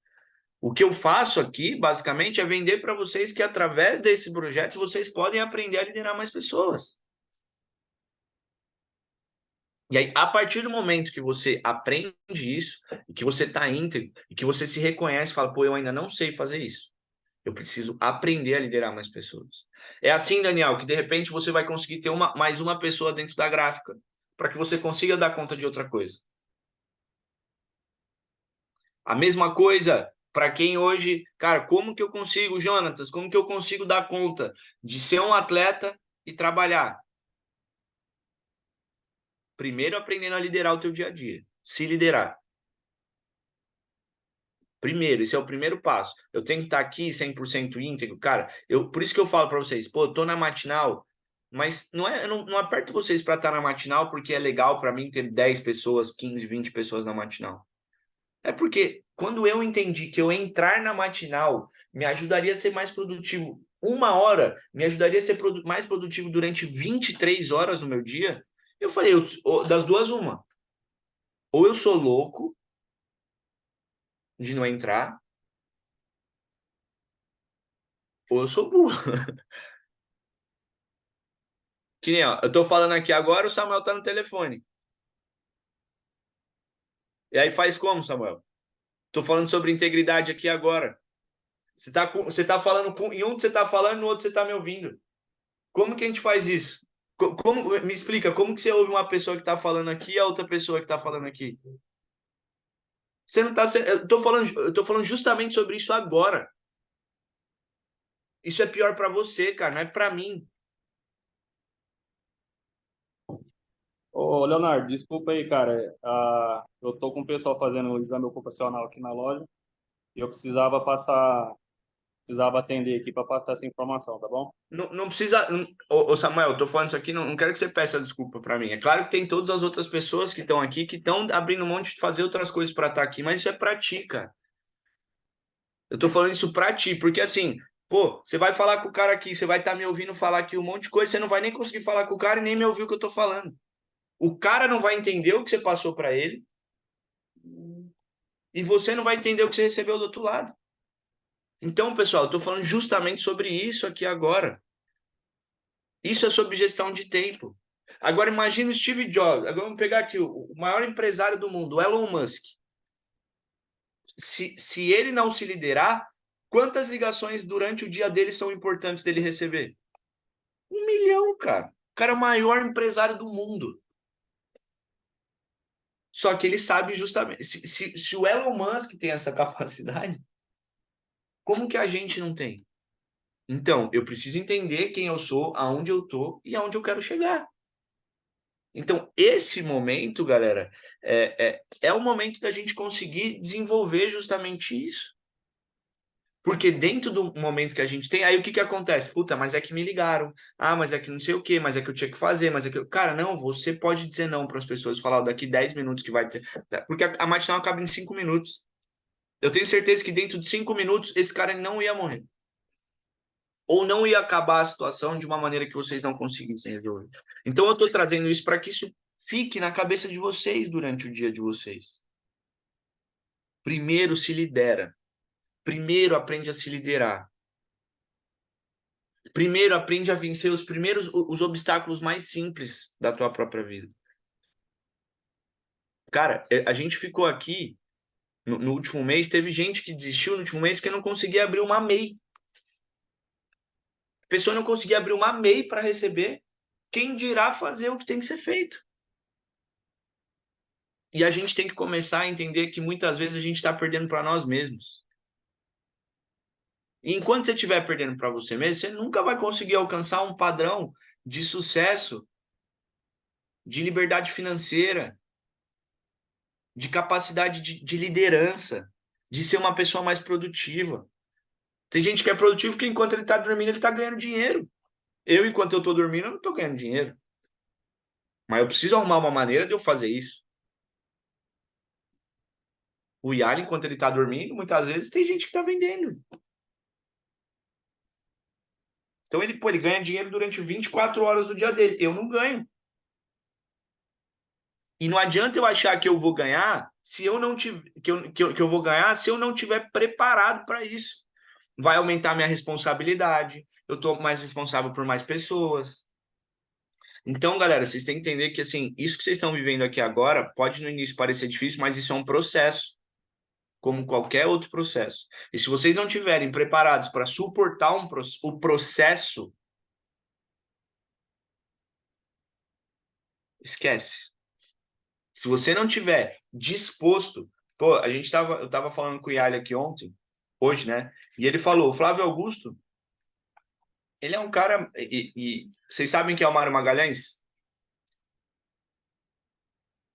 O que eu faço aqui, basicamente, é vender para vocês que através desse projeto vocês podem aprender a liderar mais pessoas. E aí, a partir do momento que você aprende isso, e que você está íntegro, e que você se reconhece e fala, pô, eu ainda não sei fazer isso. Eu preciso aprender a liderar mais pessoas. É assim, Daniel, que de repente você vai conseguir ter mais uma pessoa dentro da gráfica. para que você consiga dar conta de outra coisa. A mesma coisa para quem hoje, cara, como que eu consigo, Jonatas, como que eu consigo dar conta de ser um atleta e trabalhar? Primeiro aprendendo a liderar o teu dia a dia, se liderar. Primeiro, esse é o primeiro passo. Eu tenho que estar aqui 100% íntegro. Cara, por isso que eu falo para vocês, pô, eu tô na matinal, mas eu não aperto vocês para estar na matinal porque é legal para mim ter 10 pessoas, 15, 20 pessoas na matinal. É porque quando eu entendi que eu entrar na matinal me ajudaria a ser mais produtivo 1 hora, me ajudaria a ser mais produtivo durante 23 horas no meu dia, eu falei, das duas, uma. Ou eu sou louco de não entrar, ou eu sou burro. Que nem, ó, eu tô falando aqui agora, o Samuel tá no telefone. E aí faz como, Samuel? Tô falando sobre integridade aqui agora. Você tá falando em um você tá falando, no outro você tá me ouvindo. Como que a gente faz isso? Me explica, como que você ouve uma pessoa que tá falando aqui e a outra pessoa que tá falando aqui? Você não tá, eu tô falando justamente sobre isso agora. Isso é pior para você, cara, não é para mim. Ô, Leonardo, desculpa aí, cara. Eu tô com o pessoal fazendo um exame ocupacional aqui na loja e eu precisava atender aqui para passar essa informação, tá bom? Não precisa. Ô, Samuel, eu tô falando isso aqui, não quero que você peça desculpa para mim. É claro que tem todas as outras pessoas que estão aqui que estão abrindo mão de fazer outras coisas para estar aqui, mas isso é para ti, cara. Eu tô falando isso para ti, porque assim, pô, você vai falar com o cara aqui, você vai estar me ouvindo falar aqui um monte de coisa, você não vai nem conseguir falar com o cara e nem me ouvir o que eu tô falando. O cara não vai entender o que você passou para ele e você não vai entender o que você recebeu do outro lado. Então, pessoal, eu tô falando justamente sobre isso aqui agora. Isso é sobre gestão de tempo. Agora imagine o Steve Jobs. Agora vamos pegar aqui o maior empresário do mundo, o Elon Musk. Se ele não se liderar, quantas ligações durante o dia dele são importantes dele receber? 1 milhão, cara. O cara é o maior empresário do mundo. Só que ele sabe justamente. Se o Elon Musk tem essa capacidade, como que a gente não tem? Então, eu preciso entender quem eu sou, aonde eu tô e aonde eu quero chegar. Então, esse momento, galera, é o momento da gente conseguir desenvolver justamente isso. Porque dentro do momento que a gente tem, aí o que que acontece? Puta, mas é que me ligaram. Ah, mas é que não sei o quê, mas é que eu tinha que fazer, mas é que... Cara, não, você pode dizer não para as pessoas, falar daqui 10 minutos que vai ter... Porque a matinal acaba em 5 minutos. Eu tenho certeza que dentro de 5 minutos esse cara não ia morrer. Ou não ia acabar a situação de uma maneira que vocês não conseguissem resolver. Então eu estou trazendo isso para que isso fique na cabeça de vocês durante o dia de vocês. Primeiro se lidera. Primeiro aprende a se liderar. Primeiro aprende a vencer os obstáculos mais simples da tua própria vida. Cara, a gente ficou aqui no último mês, teve gente que desistiu no último mês porque não conseguia abrir uma MEI. A pessoa não conseguia abrir uma MEI para receber. Quem dirá fazer o que tem que ser feito? E a gente tem que começar a entender que muitas vezes a gente está perdendo para nós mesmos. E enquanto você estiver perdendo para você mesmo, você nunca vai conseguir alcançar um padrão de sucesso, de liberdade financeira, de capacidade de liderança, de ser uma pessoa mais produtiva. Tem gente que é produtivo porque enquanto ele está dormindo, ele está ganhando dinheiro. Eu, enquanto eu estou dormindo, eu não estou ganhando dinheiro. Mas eu preciso arrumar uma maneira de eu fazer isso. O Yali, enquanto ele está dormindo, muitas vezes tem gente que está vendendo. Então ele ganha dinheiro durante 24 horas do dia dele. Eu não ganho. E não adianta eu achar que eu vou ganhar se eu não tiver, que eu vou ganhar se eu não tiver preparado para isso. Vai aumentar minha responsabilidade, eu estou mais responsável por mais pessoas. Então, galera, vocês têm que entender que assim, isso que vocês estão vivendo aqui agora pode no início parecer difícil, mas isso é um processo, como qualquer outro processo. E se vocês não estiverem preparados para suportar o processo, esquece. Se você não tiver disposto... Pô, eu tava falando com o Yali aqui hoje, né? E ele falou, o Flávio Augusto, ele é um cara... E vocês sabem quem é o Mário Magalhães?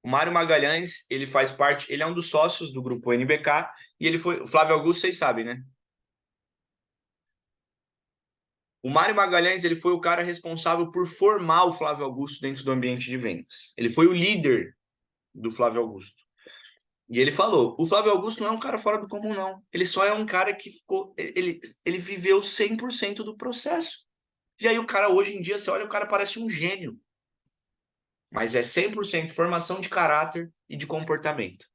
O Mário Magalhães, ele faz parte... Ele é um dos sócios do grupo NBK e ele foi... O Flávio Augusto, vocês sabem, né? O Mário Magalhães, ele foi o cara responsável por formar o Flávio Augusto dentro do ambiente de vendas. Ele foi o líder do Flávio Augusto. E ele falou, o Flávio Augusto não é um cara fora do comum, não. Ele só é um cara que ficou... Ele viveu 100% do processo. E aí o cara, hoje em dia, você olha, o cara parece um gênio. Mas é 100% formação de caráter e de comportamento.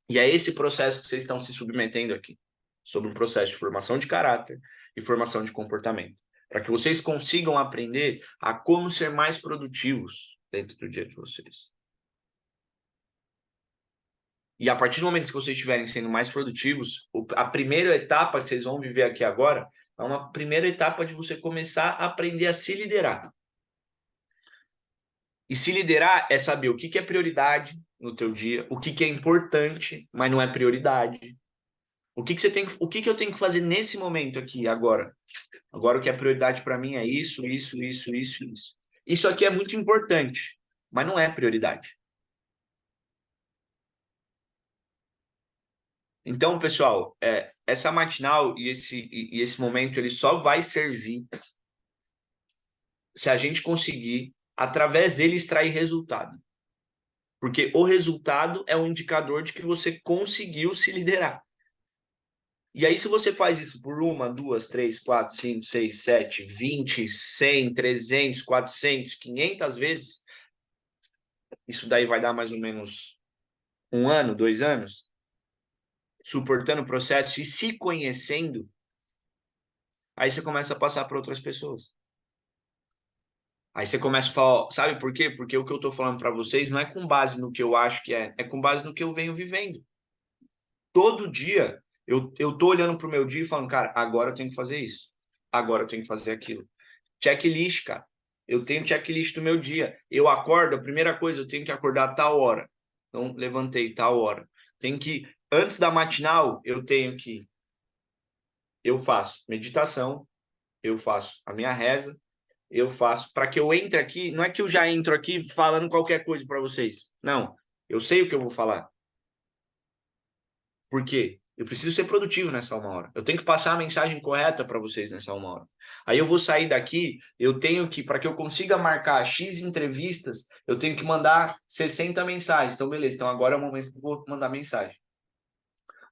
E é esse processo que vocês estão se submetendo aqui. Sobre um processo de formação de caráter e formação de comportamento. Para que vocês consigam aprender a como ser mais produtivos dentro do dia de vocês. E a partir do momento que vocês estiverem sendo mais produtivos, a primeira etapa que vocês vão viver aqui agora é uma primeira etapa de você começar a aprender a se liderar. E se liderar é saber o que é prioridade no teu dia, o que é importante, mas não é prioridade. O que eu tenho que fazer nesse momento aqui, agora? Agora o que é prioridade para mim é isso. Isso aqui é muito importante, mas não é prioridade. Então, pessoal, essa matinal e esse momento, ele só vai servir se a gente conseguir, através dele, extrair resultado. Porque o resultado é um indicador de que você conseguiu se liderar. E aí, se você faz isso por 1, 2, 3, 4, 5, 6, 7, 20, 100, 300, 400, 500 vezes, isso daí vai dar mais ou menos 1 ano, 2 anos, suportando o processo e se conhecendo, aí você começa a passar para outras pessoas. Aí você começa a falar, sabe por quê? Porque o que eu estou falando para vocês não é com base no que eu acho que é com base no que eu venho vivendo. Todo dia, eu tô olhando para o meu dia e falando, cara, agora eu tenho que fazer isso. Agora eu tenho que fazer aquilo. Checklist, cara. Eu tenho checklist do meu dia. Eu acordo, a primeira coisa, eu tenho que acordar a tal hora. Então, levantei tal hora. Antes da matinal, eu faço meditação, eu faço a minha reza, eu faço para que eu entre aqui, não é que eu já entro aqui falando qualquer coisa para vocês. Não, eu sei o que eu vou falar. Por quê? Eu preciso ser produtivo nessa 1 hora. Eu tenho que passar a mensagem correta para vocês nessa 1 hora. Aí eu vou sair daqui, para que eu consiga marcar X entrevistas, eu tenho que mandar 60 mensagens. Então, beleza. Então, agora é o momento que eu vou mandar mensagem.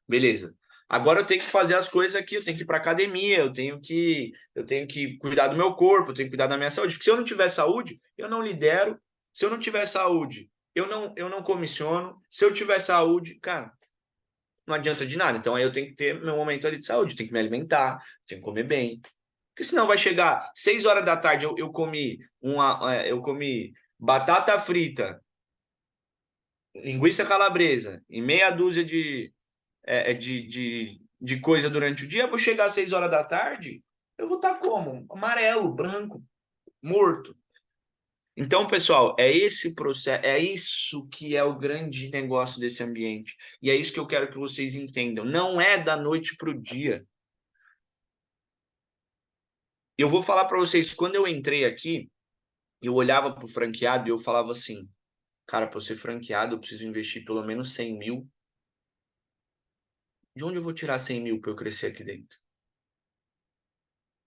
Beleza. Agora eu tenho que fazer as coisas aqui, eu tenho que ir para academia, eu tenho que cuidar do meu corpo, eu tenho que cuidar da minha saúde. Porque se eu não tiver saúde, eu não lidero. Se eu não tiver saúde, eu não comissiono. Se eu tiver saúde, cara, não adianta de nada. Então aí eu tenho que ter meu momento ali de saúde, eu tenho que me alimentar, tenho que comer bem. Porque senão vai chegar 6 horas da tarde, eu comi batata frita, linguiça calabresa e meia dúzia de coisa durante o dia, eu vou chegar às 6 horas da tarde, eu vou estar como? Amarelo, branco, morto. Então, pessoal, é esse processo, é isso que é o grande negócio desse ambiente. E é isso que eu quero que vocês entendam. Não é da noite para o dia. Eu vou falar para vocês, quando eu entrei aqui, eu olhava para o franqueado e eu falava assim, cara, para ser franqueado eu preciso investir pelo menos 100 mil. De onde eu vou tirar 100 mil para eu crescer aqui dentro?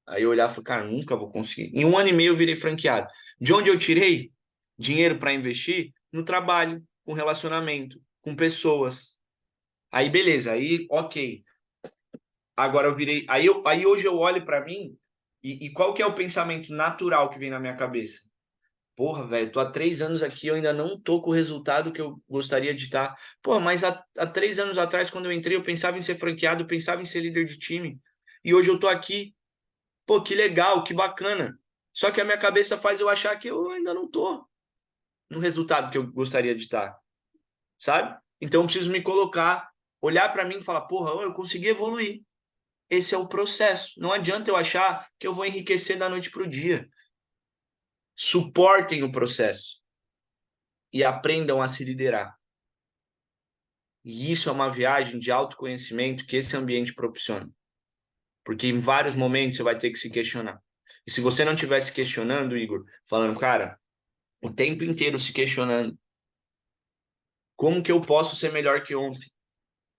Aí eu olhava e falei, cara, nunca vou conseguir. Em 1 ano e meio eu virei franqueado. De onde eu tirei dinheiro para investir? No trabalho, com relacionamento, com pessoas. Aí beleza, aí ok. Agora eu virei... Aí hoje eu olho para mim e qual que é o pensamento natural que vem na minha cabeça? Porra, velho, tô há 3 anos aqui, eu ainda não tô com o resultado que eu gostaria de estar. Porra, mas há 3 anos atrás, quando eu entrei, eu pensava em ser franqueado, eu pensava em ser líder de time. E hoje eu tô aqui. Pô, que legal, que bacana. Só que a minha cabeça faz eu achar que eu ainda não tô no resultado que eu gostaria de estar. Sabe? Então eu preciso me colocar, olhar para mim e falar, porra, eu consegui evoluir. Esse é o processo. Não adianta eu achar que eu vou enriquecer da noite para o dia. Suportem o processo. e aprendam a se liderar. E isso é uma viagem de autoconhecimento que esse ambiente propiciona. Porque em vários momentos você vai ter que se questionar. E se você não estiver se questionando, Igor, falando, cara, o tempo inteiro se questionando, como que eu posso ser melhor que ontem?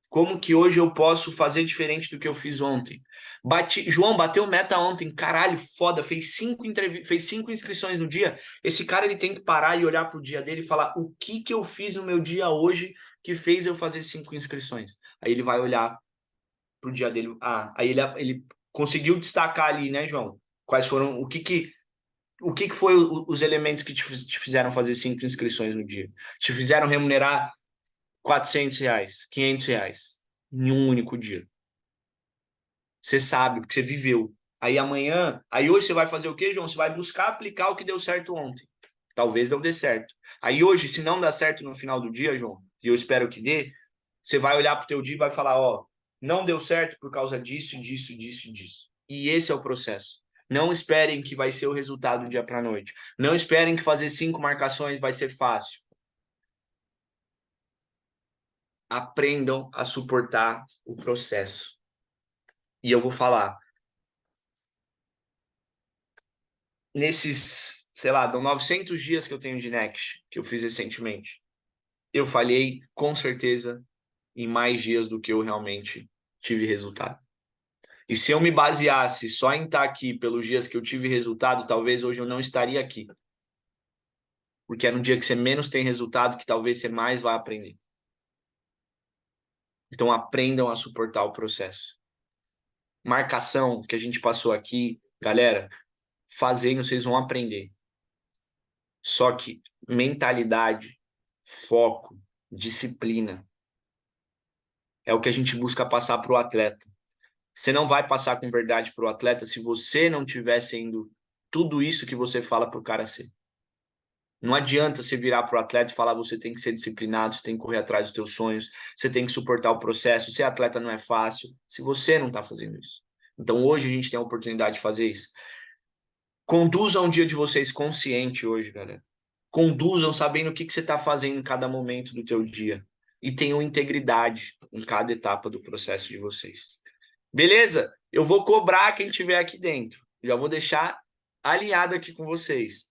Como que hoje eu posso fazer diferente do que eu fiz ontem? João, bateu meta ontem, caralho, foda, fez 5 inscrições no dia. Esse cara ele tem que parar e olhar pro dia dele e falar o que que eu fiz no meu dia hoje que fez eu fazer 5 inscrições. Aí ele vai olhar pro dia dele. Aí ele conseguiu destacar ali, né, João? Quais foram, o que que foi os elementos que te fizeram fazer 5 inscrições no dia? Te fizeram remunerar R$ 400, R$ 500 em um único dia. Você sabe, porque você viveu. Aí hoje você vai fazer o quê, João? Você vai buscar aplicar o que deu certo ontem. Talvez não dê certo. Aí hoje, se não dá certo no final do dia, João, e eu espero que dê, você vai olhar pro teu dia e vai falar, ó, não deu certo por causa disso, disso, disso, disso. E esse é o processo. Não esperem que vai ser o resultado do dia para noite. Não esperem que fazer 5 marcações vai ser fácil. Aprendam a suportar o processo. E eu vou falar, nesses, sei lá, dão 900 dias que eu tenho de Next, que eu fiz recentemente, eu falhei com certeza em mais dias do que eu realmente tive resultado. E se eu me baseasse só em estar aqui pelos dias que eu tive resultado, talvez hoje eu não estaria aqui. Porque é no dia que você menos tem resultado que talvez você mais vai aprender. Então aprendam a suportar o processo. Marcação que a gente passou aqui, galera, fazendo vocês vão aprender. Só que mentalidade, foco, disciplina é o que a gente busca passar para o atleta. Você não vai passar com verdade para o atleta se você não estiver sendo tudo isso que você fala para o cara ser. Não adianta você virar para o atleta e falar você tem que ser disciplinado, você tem que correr atrás dos teus sonhos, você tem que suportar o processo, ser atleta não é fácil, se você não está fazendo isso. Então hoje a gente tem a oportunidade de fazer isso. Conduzam o dia de vocês consciente hoje, galera. Conduzam sabendo o que você está fazendo em cada momento do teu dia. E tenham integridade em cada etapa do processo de vocês. Beleza? Eu vou cobrar quem tiver aqui dentro. Já vou deixar alinhado aqui com vocês.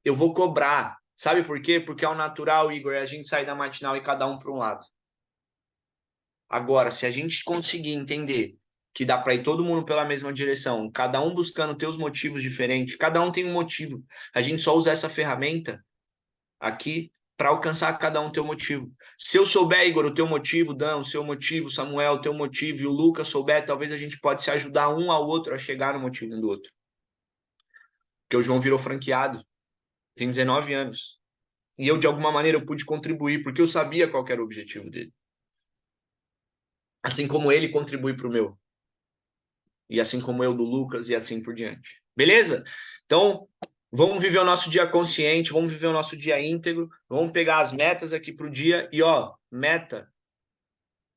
Eu vou cobrar. Sabe por quê? Porque é o natural, Igor, é a gente sair da matinal e cada um para um lado. Agora, se a gente conseguir entender que dá para ir todo mundo pela mesma direção, cada um buscando ter os motivos diferentes, cada um tem um motivo. A gente só usa essa ferramenta aqui para alcançar cada um teu motivo. Se eu souber, Igor, o teu motivo, Dan, o seu motivo, Samuel, o teu motivo, e o Lucas souber, talvez a gente pode se ajudar um ao outro a chegar no motivo um do outro. Porque o João virou franqueado, tem 19 anos. E eu, de alguma maneira, eu pude contribuir, porque eu sabia qual era o objetivo dele. Assim como ele contribui para o meu. E assim como eu do Lucas, e assim por diante. Beleza? Então, vamos viver o nosso dia consciente, vamos viver o nosso dia íntegro, vamos pegar as metas aqui para o dia. E, ó, meta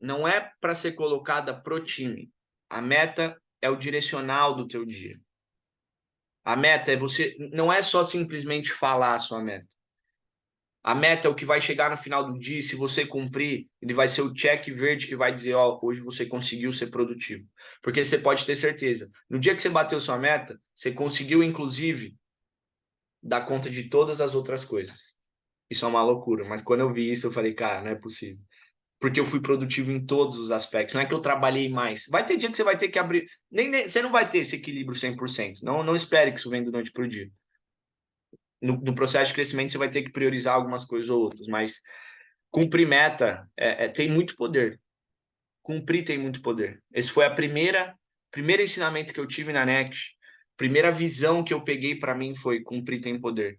não é para ser colocada pro time. A meta é o direcional do teu dia. A meta é você, não é só simplesmente falar a sua meta. A meta é o que vai chegar no final do dia, se você cumprir, ele vai ser o check verde que vai dizer, ó, hoje você conseguiu ser produtivo. Porque você pode ter certeza, no dia que você bateu sua meta, você conseguiu, inclusive, dar conta de todas as outras coisas. Isso é uma loucura, mas quando eu vi isso, eu falei, cara, não é possível. Porque eu fui produtivo em todos os aspectos, não é que eu trabalhei mais. Vai ter dia que você vai ter que abrir, você não vai ter esse equilíbrio 100%, não espere que isso venha do noite para o dia. No processo de crescimento, você vai ter que priorizar algumas coisas ou outras, mas cumprir meta tem muito poder. Cumprir tem muito poder. Esse foi a primeiro ensinamento que eu tive na Next. Primeira visão que eu peguei para mim foi cumprir tem poder.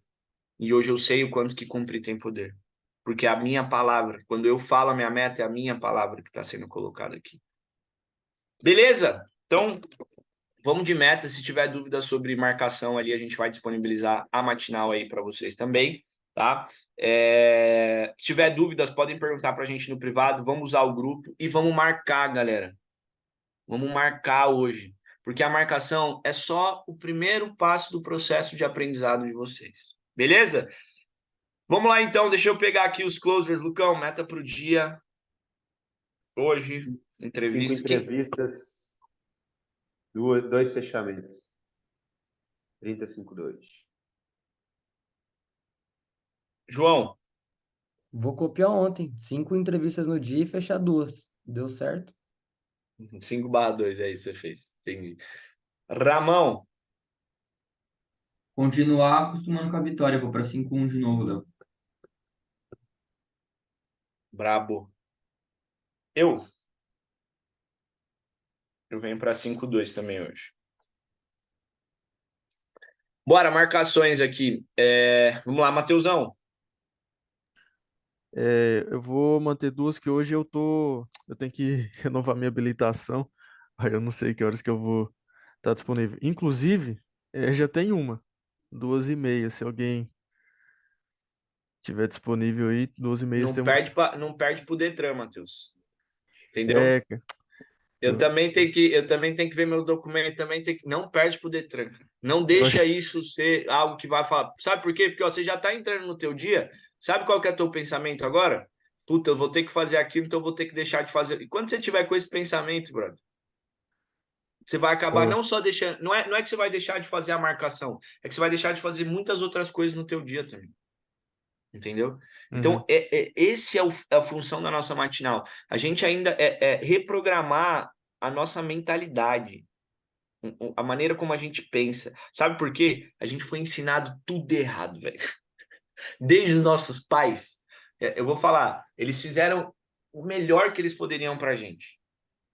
E hoje eu sei o quanto que cumprir tem poder. Porque a minha palavra, quando eu falo a minha meta, é a minha palavra que está sendo colocada aqui. Beleza? Então, vamos de meta. Se tiver dúvida sobre marcação ali, a gente vai disponibilizar a matinal aí para vocês também, tá? Se tiver dúvidas, podem perguntar para a gente no privado. Vamos usar o grupo e vamos marcar, galera. Vamos marcar hoje. Porque a marcação é só o primeiro passo do processo de aprendizado de vocês. Beleza? Vamos lá, então. Deixa eu pegar aqui os closers. Lucão, meta para o dia. Hoje, 5 entrevista. entrevistas, 2 fechamentos. 30-5-2. João, Vou copiar ontem. 5 entrevistas no dia e fechar 2. Deu certo? 5/2, é isso que você fez. Entendi. Ramão, Continuar acostumando com a vitória. Vou para 5-1 de novo, Léo. brabo. Eu venho para 5/2 também hoje. Bora, marcações aqui. Vamos lá, Mateusão. Eu vou manter 2 que hoje eu tenho que renovar minha habilitação. Aí eu não sei que horas que eu vou estar disponível. Inclusive, já tem uma, 2h30. Se alguém tiver disponível aí, 2h30 Não tem uma. não perde pro Detran, Matheus. Entendeu? Cara, Eu também tenho que ver meu documento, não perde pro Detran. Não eu deixa acho. isso ser algo que vai falar. Sabe por quê? Porque ó, você já tá entrando no teu dia. Sabe qual que é o teu pensamento agora? Puta, eu vou ter que fazer aquilo, então eu vou ter que deixar de fazer. E quando você tiver com esse pensamento, brother, você vai acabar Pô, não só deixando. Não é que você vai deixar de fazer a marcação, é que você vai deixar de fazer muitas outras coisas no teu dia também. Entendeu? uhum. Então, esse é a função da nossa matinal. A gente ainda reprogramar a nossa mentalidade, a maneira como a gente pensa. Sabe por quê? A gente foi ensinado tudo errado, velho. Desde os nossos pais. Eu vou falar, eles fizeram o melhor que eles poderiam pra gente.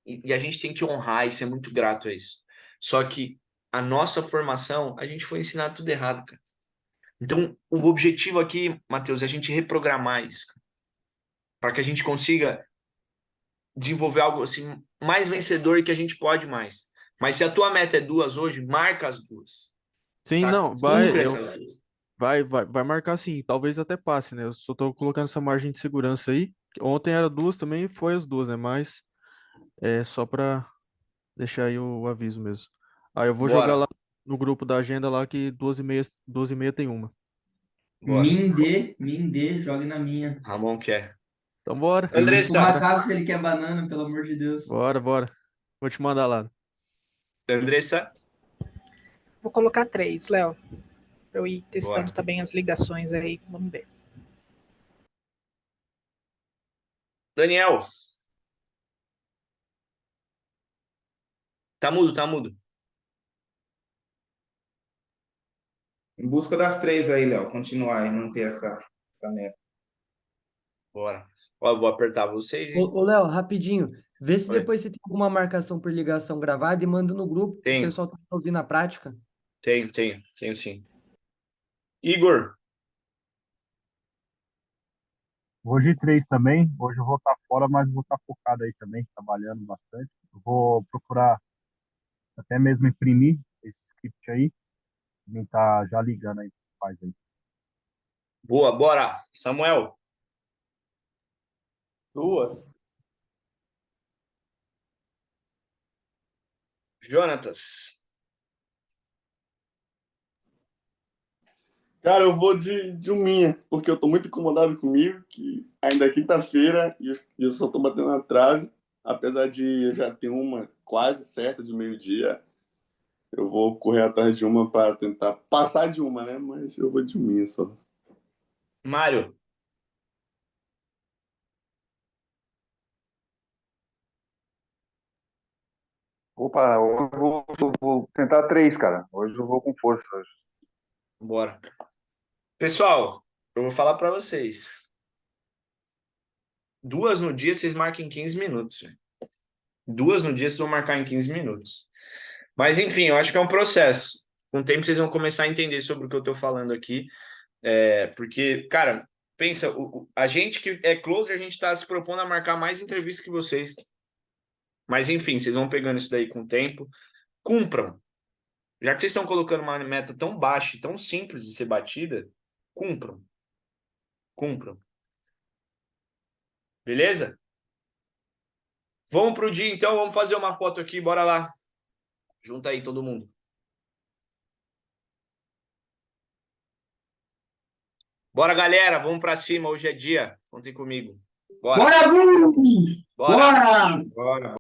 E a gente tem que honrar e ser muito grato a isso. Só que a nossa formação, a gente foi ensinado tudo errado, cara. Então, o objetivo aqui, Matheus, é a gente reprogramar isso, para que a gente consiga desenvolver algo assim mais vencedor e que a gente pode mais. Mas se a tua meta é 2 hoje, marca as 2. Sim, Saca? não, Cumpre essas 2. vai marcar sim. Talvez até passe, né? Eu só tô colocando essa margem de segurança aí. Ontem era 2 também, foi as 2, né? Mas é só pra deixar aí o aviso mesmo. Aí eu vou jogar lá Bora, no grupo da agenda lá que 12h30 tem uma. bora. Mindê, jogue na minha. Ramon quer. Então bora. Pergunta pro Andressa, macaco se ele quer banana, pelo amor de Deus. Bora. Vou te mandar lá. Andressa, Vou colocar 3, Léo, para eu ir testando bora. também as ligações aí. Vamos ver. Daniel, tá mudo, tá mudo. Em busca das 3 aí, Léo. Continuar e manter essa meta. Bora. Ó, eu vou apertar vocês, hein? Ô, Léo, rapidinho. Vê se Oi. depois você tem alguma marcação por ligação gravada e manda no grupo, o Tenho, pessoal tá ouvindo na prática. tenho sim. Igor, Hoje 3 também. Hoje eu vou estar fora, mas vou estar focado aí também, trabalhando bastante. Eu vou procurar até mesmo imprimir esse script aí. Quem tá já ligando aí, faz aí. boa, bora. Samuel, 2. Jonatas, Cara, eu vou de minha, porque eu tô muito incomodado comigo, que ainda é quinta-feira e eu só tô batendo na trave, apesar de eu já ter uma quase certa de meio-dia, eu vou correr atrás de uma para tentar passar de uma, né? Mas eu vou de minha só. Mário, Opa, hoje eu vou tentar 3, cara. Hoje eu vou com força. bora. Pessoal, eu vou falar para vocês. 2 no dia, vocês marcam em 15 minutos. Véio. 2 no dia, vocês vão marcar em 15 minutos. Mas, enfim, eu acho que é um processo. Com o tempo, vocês vão começar a entender sobre o que eu estou falando aqui. Porque, cara, pensa, a gente que é closer, a gente está se propondo a marcar mais entrevistas que vocês. Mas, enfim, vocês vão pegando isso daí com o tempo. Cumpram. Já que vocês estão colocando uma meta tão baixa e tão simples de ser batida, cumpram. Cumpram. Beleza? Vamos pro dia, então. Vamos fazer uma foto aqui. Bora lá. Junta aí todo mundo. Bora, galera, vamos pra cima, hoje é dia. Contem comigo. Bora. Bora, Bulls! Bora. Bora! Bora.